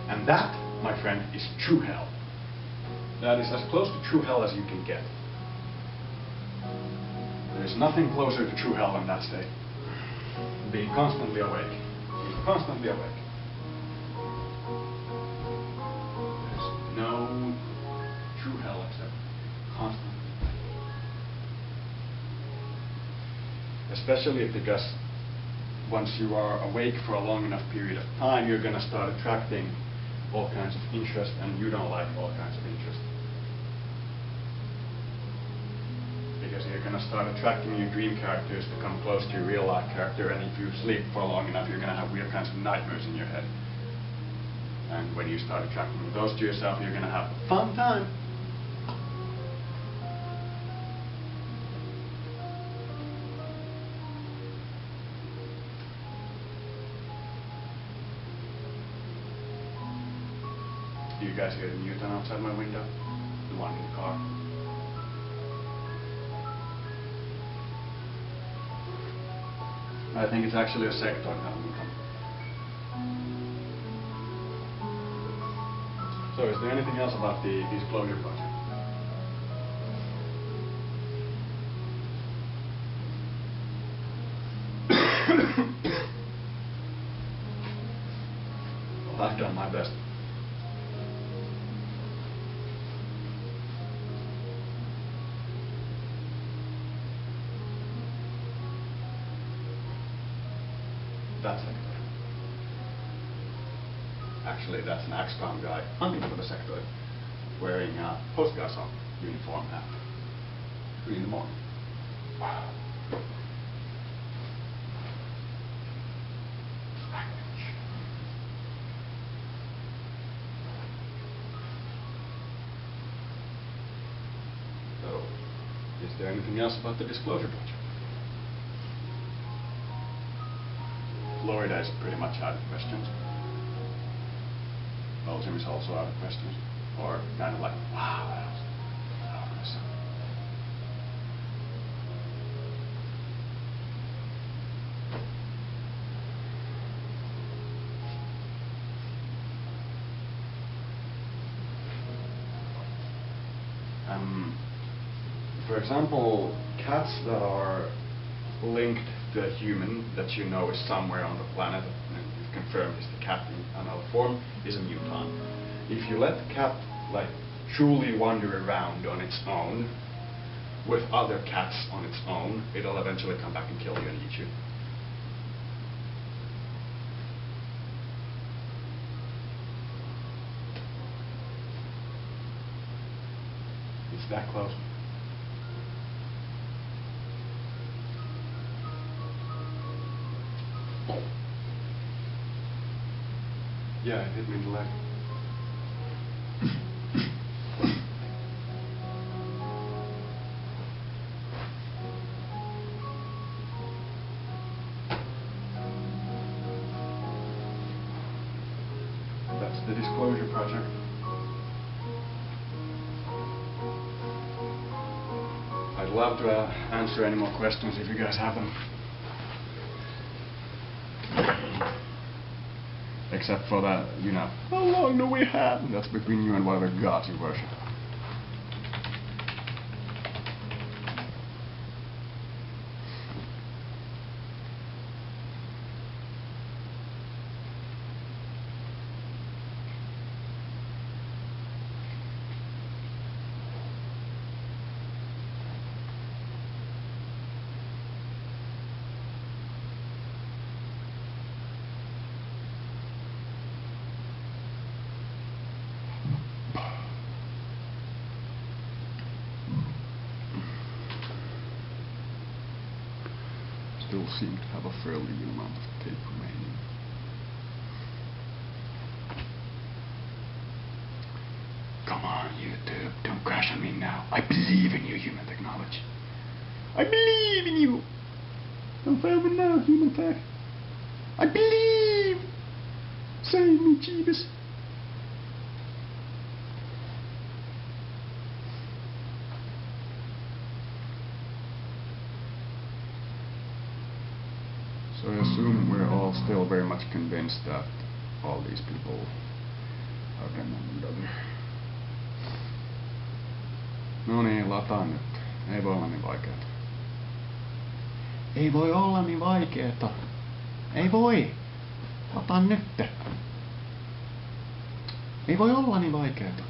And that, my friend, is true hell. That is as close to true hell as you can get. There is nothing closer to true hell than that state. Being constantly awake. Being constantly awake. There's no true hell except constantly awake. Especially because once you are awake for a long enough period of time, you're going to start attracting all kinds of interest, and you don't like all kinds of interest. Because you're going to start attracting your dream characters to come close to your real life character, and if you sleep for long enough, you're going to have weird kinds of nightmares in your head. And when you start attracting those to yourself, you're going to have a fun time. Do you guys hear the Newton outside my window? The one in the car? I think it's actually a sector coming. So is there anything else about the disclosure project? Well, I've done my best. That's it. Actually, that's an AXCOM guy hunting for the sector, wearing a Coast Guard uniform at 3 in the morning. So, is there anything else about the disclosure project? Florida is pretty much out of questions. Belgium is also out of questions. Or kind of like, wow, that was out of questions. For example, cats that are linked to a human that you know is somewhere on the planet and you've confirmed is the cat in another form is a mutant. If you let the cat like truly wander around on its own with other cats on its own, it'll eventually come back and kill you and eat you. It's that close. Yeah, it hit me in the leg. That's the disclosure project. I'd love to answer any more questions if you guys have them. except for that, you know, how long do we have? That's between you and whatever gods you worship. Still seem to have a fairly good amount of tape remaining. Come on, YouTube, don't crash on me now. I believe in you, human technology. I believe in you. Don't fail me now, human tech. I believe. Save me, Jeebus. So I assume we're all still very much convinced that all these people are one another. No niin, lataan nyt. Ei voi olla niin vaikeeta. Ei voi olla niin vaikeeta. Ei voi. Lataan nyt. Ei voi olla niin vaikeeta.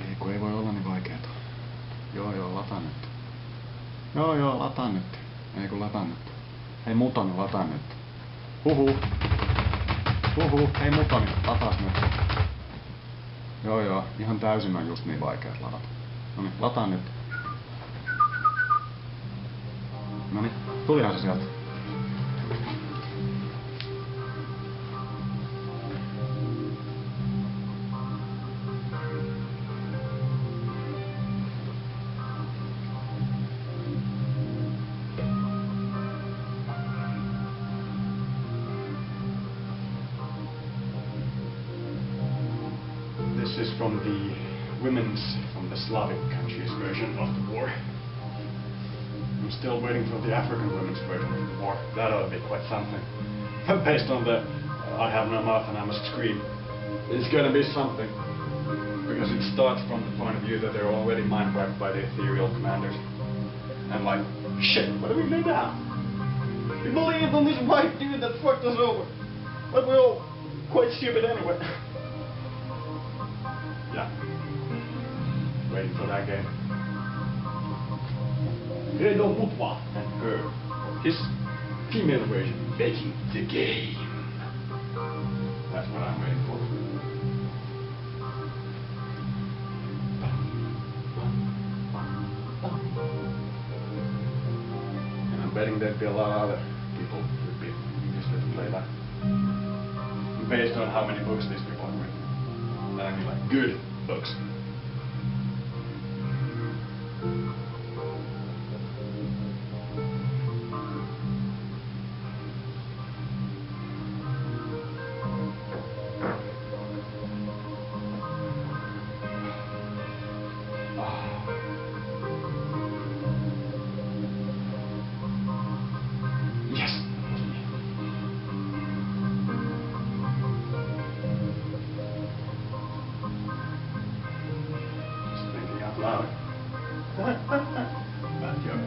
Ei kun ei voi olla niin vaikeeta. Joo, lataan nyt. Joo, lataan nyt. Ei kun lataan nyt. Hei mutoni, lataan nyt. Huhu, hei mutoni, lataas nyt. Joo, ihan täysin on just niin vaikeat ladata. Noniin, lataan nyt. Noniin, tulihan se sieltä. This is from the Slavic countries version of the war. I'm still waiting for the African women's version of the war. That'll be quite something. Based on the I have no mouth and I must scream. It's gonna be something. Because it starts from the point of view that they're already mind-wiped by the ethereal commanders. And like, shit, what do we do now? We believe in this white dude that fucked us over. But we're all quite stupid anyway. Yeah. Waiting for that game. Credo Mutwa and her. His female version. Making the game. That's what I'm waiting for. And I'm betting there'd be a lot of other people who would be interested to play that. Based on how many books these people have written. And I mean like good books. Bad joke.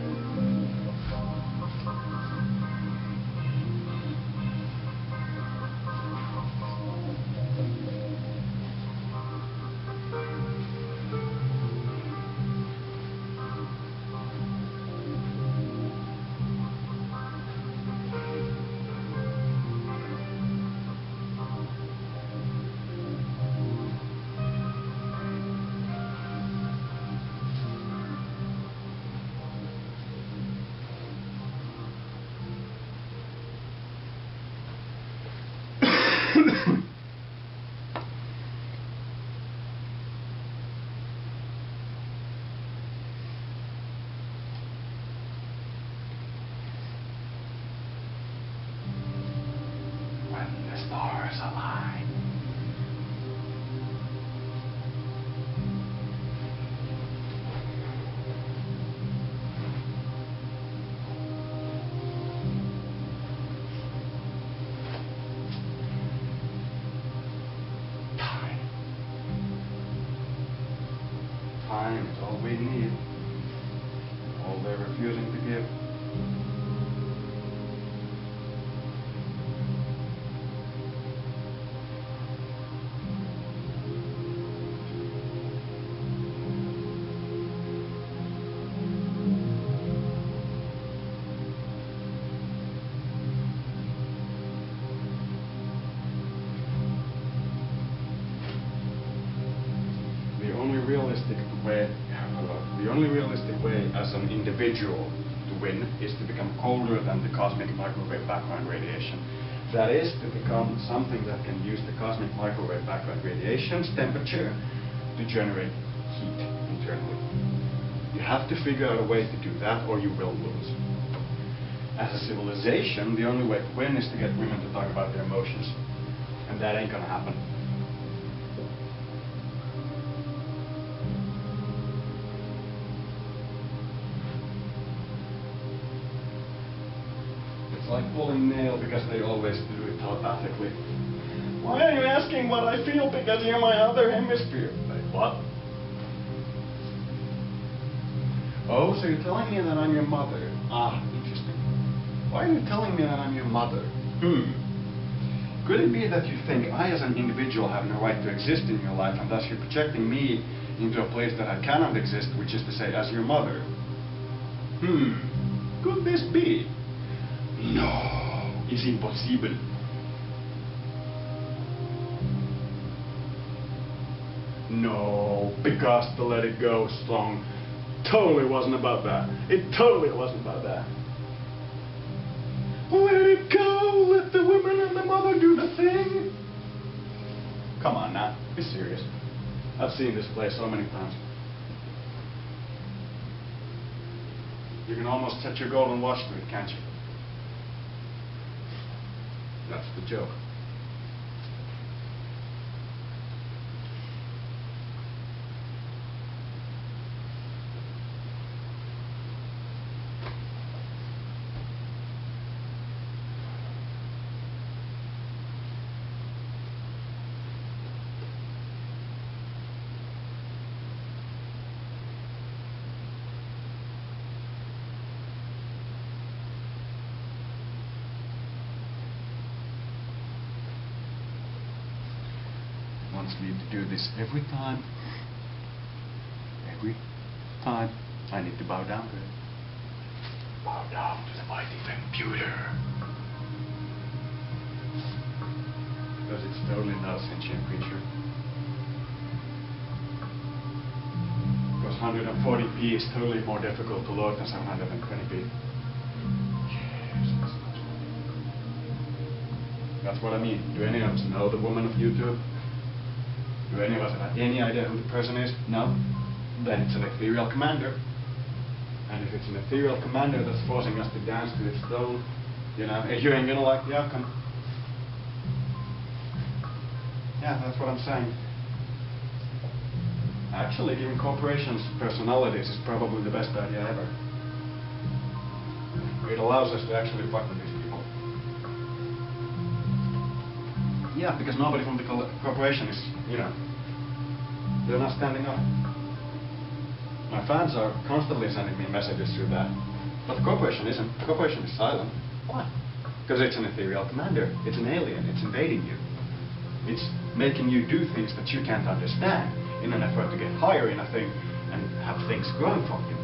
When the stars align. time is all we need. All they're refusing to give. The only realistic way as an individual to win is to become colder than the cosmic microwave background radiation. That is, to become something that can use the cosmic microwave background radiation's temperature to generate heat internally. You have to figure out a way to do that or you will lose. As a civilization, the only way to win is to get women to talk about their emotions. And that ain't gonna happen. It's like pulling nail because they always do it telepathically. Why are you asking what I feel because you're my other hemisphere? Like, what? Oh, so you're telling me that I'm your mother? Ah, interesting. Why are you telling me that I'm your mother? Could it be that you think I as an individual have no right to exist in your life and thus you're projecting me into a place that I cannot exist, which is to say as your mother? Could this be? No, it's impossible. No, because the Let It Go song totally wasn't about that. It totally wasn't about that. Let it go, let the women and the mother do the thing. Come on now, be serious. I've seen this play so many times. You can almost set your golden watch to it, can't you? That's the joke. Wants me to do this every time. Every time I need to bow down to it. Bow down to the mighty computer. Because it's totally not a sentient creature. Because 140p is totally more difficult to load than 720p. Yes, that's much more difficult. That's what I mean. Do any of us know the woman of YouTube? Do any of us have any idea who the person is? No? Then it's an ethereal commander. And if it's an ethereal commander that's forcing us to dance to its tone, you know, you ain't gonna like the outcome. Yeah, that's what I'm saying. Actually, giving corporations personalities is probably the best idea ever. It allows us to actually fuck with these people. Yeah, because nobody from the corporation is, you know, they're not standing up. My fans are constantly sending me messages through that. But the corporation isn't. The corporation is silent. Why? Because it's an ethereal commander. It's an alien. It's invading you. It's making you do things that you can't understand in an effort to get higher in a thing and have things growing from you.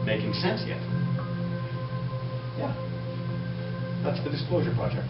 Making sense yet. Yeah. That's the Disclosure Project.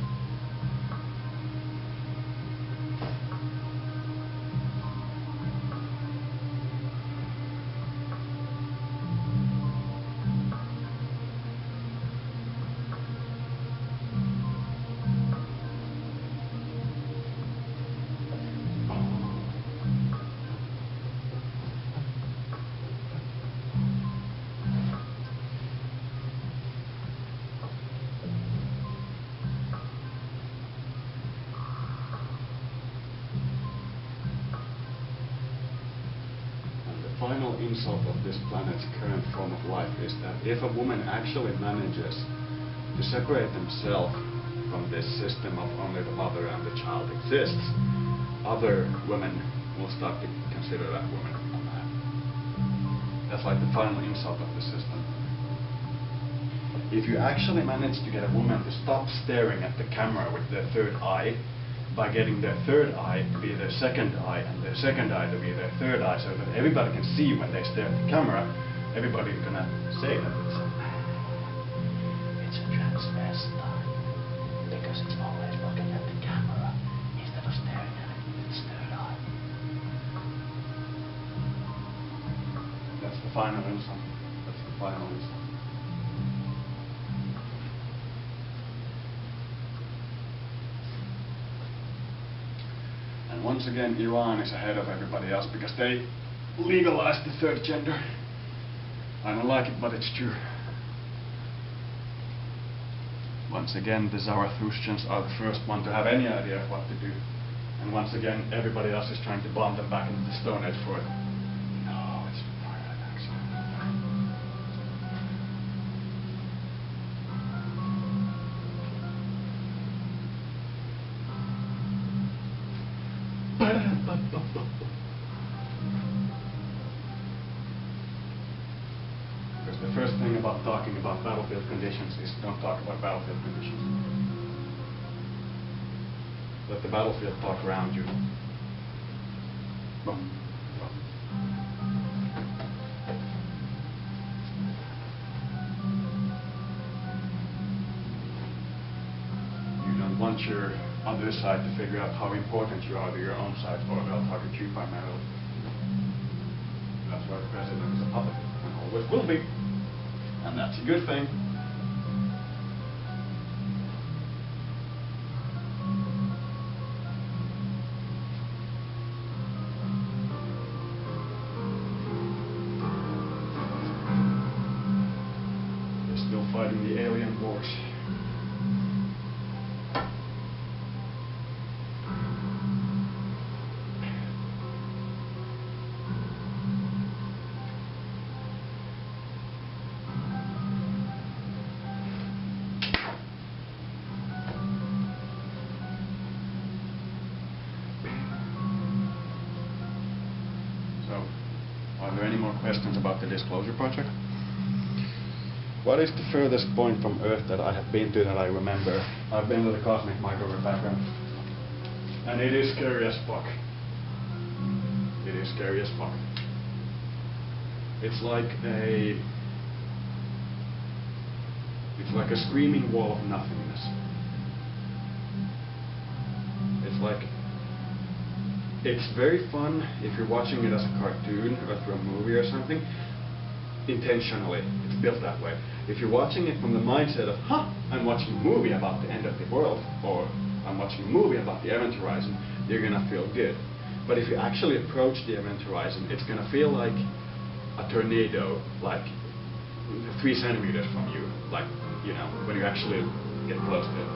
The final insult of this planet's current form of life is that if a woman actually manages to separate themselves from this system of only the mother and the child exists, other women will start to consider that woman a man. That's like the final insult of the system. If you actually manage to get a woman to stop staring at the camera with their third eye, by getting their third eye to be their second eye and their second eye to be their third eye, so that everybody can see when they stare at the camera, everybody's gonna say that it's a transvestite, because it's always looking at the camera instead of staring at it with its third eye. That's the final insult. That's the final insult. And once again, Iran is ahead of everybody else because they legalized the third gender. I don't like it, but it's true. Once again, the Zarathustrians are the first one to have any idea of what to do. And once again, everybody else is trying to bomb them back into the Stone Age for it. No, it's pirate actually. Because the first thing about talking about battlefield conditions is don't talk about battlefield conditions. Let the battlefield talk around you. Boom. You don't want your other side to figure out how important you are to your own side, or they'll target you primarily. That's why the president is a puppet, and always will be. And that's a good thing. They're still fighting the alien wars. Are there any more questions about the Disclosure Project? What is the furthest point from Earth that I have been to that I remember? I've been to the cosmic microwave background. And it is scary as fuck. It is scary as fuck. It's like a screaming wall of nothingness. It's very fun if you're watching it as a cartoon or through a movie or something. Intentionally, it's built that way. If you're watching it from the mindset of, I'm watching a movie about the end of the world, or I'm watching a movie about the event horizon, you're gonna feel good. But if you actually approach the event horizon, it's gonna feel like a tornado, like 3 centimeters from you, like, you know, when you actually get close to it.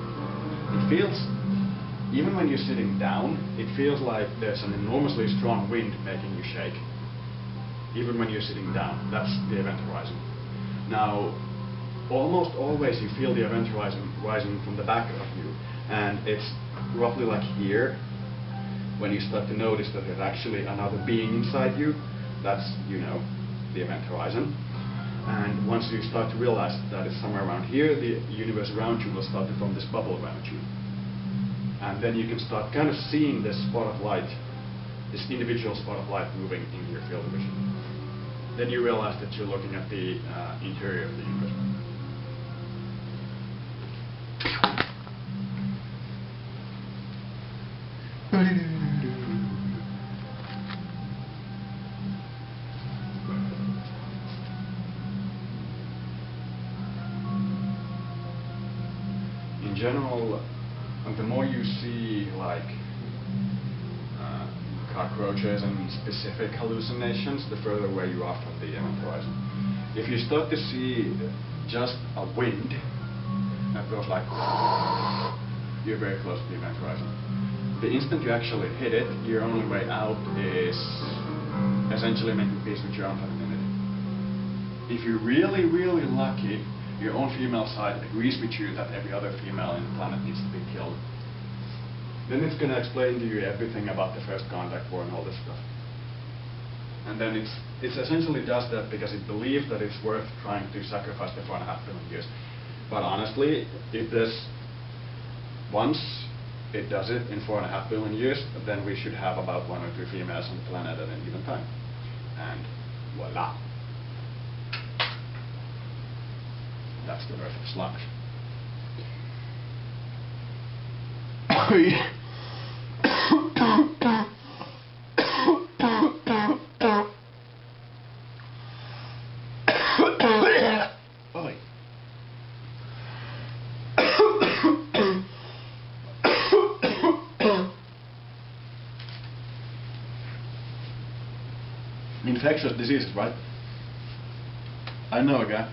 It feels, even when you're sitting down, it feels like there's an enormously strong wind making you shake. Even when you're sitting down, that's the event horizon. Now, almost always you feel the event horizon rising from the back of you, and it's roughly like here, when you start to notice that there's actually another being inside you. That's, you know, the event horizon. And once you start to realize that it's somewhere around here, the universe around you will start to form this bubble around you. And then you can start kind of seeing this spot of light, this individual spot of light moving in your field of vision. Then you realize that you're looking at the interior of the universe. In general, the more you see like cockroaches and specific hallucinations, the further away you are from the event horizon. If you start to see just a wind that goes like, you're very close to the event horizon. The instant you actually hit it, your only way out is essentially making peace with your own femininity. If you're really, really lucky, your own female side agrees with you that every other female in the planet needs to be killed. Then it's going to explain to you everything about the first contact war and all this stuff. And then it's essentially does that because it believes that it's worth trying to sacrifice the 4.5 billion years. But honestly, if this once it does it in 4.5 billion years, then we should have about 1 or 2 females on the planet at any given time. And voila. That's the birth of slugs. Oi. Infectious diseases, right? I know a guy.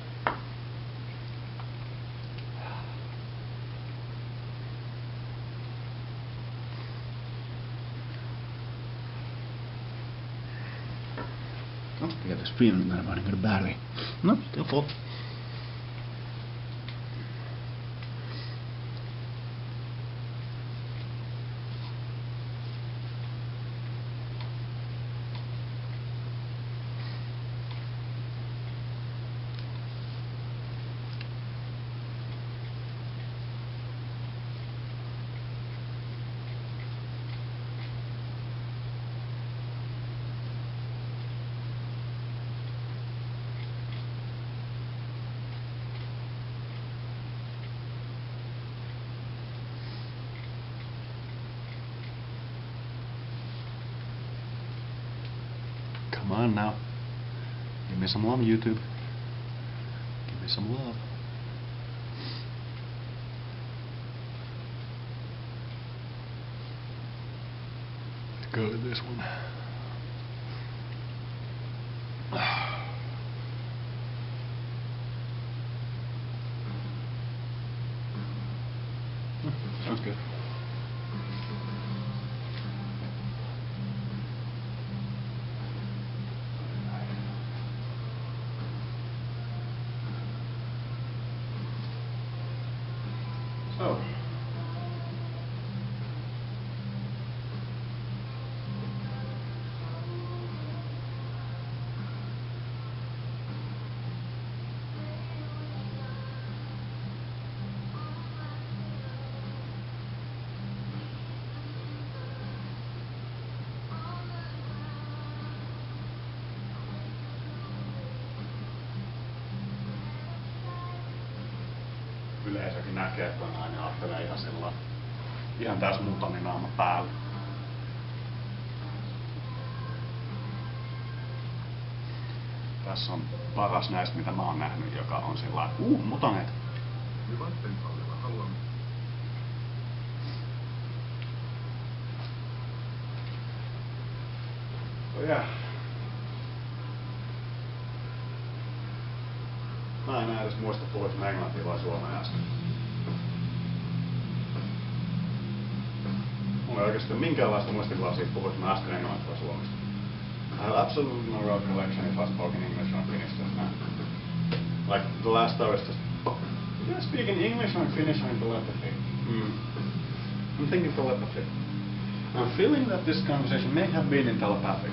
I get this feeling that I'm running out of battery. No, still full. Come on now. Give me some love, YouTube. Give me some love. Let's go with this one. Sounds good. So, yleisökin näkee, että nainen ajattelee ihan sillä ihan täys mutanninaama päällä. Tässä on paras näistä, mitä mä oon nähnyt, joka on sillä mutaneet. So yeah. Mä en enää edes muista, puhuinko mä englantia vai suomea äsken. Mulla ei oikeastaan minkäänlaista muistikuvaa siitä, puhuinko mä äsken englantia vai suomesta. I have absolutely no recollection if I spoke in English or Finnish just now. Like the last hour is just, did I speak in English or in Finnish or in telepathy? I'm thinking telepathy. I'm feeling that this conversation may have been in telepathic.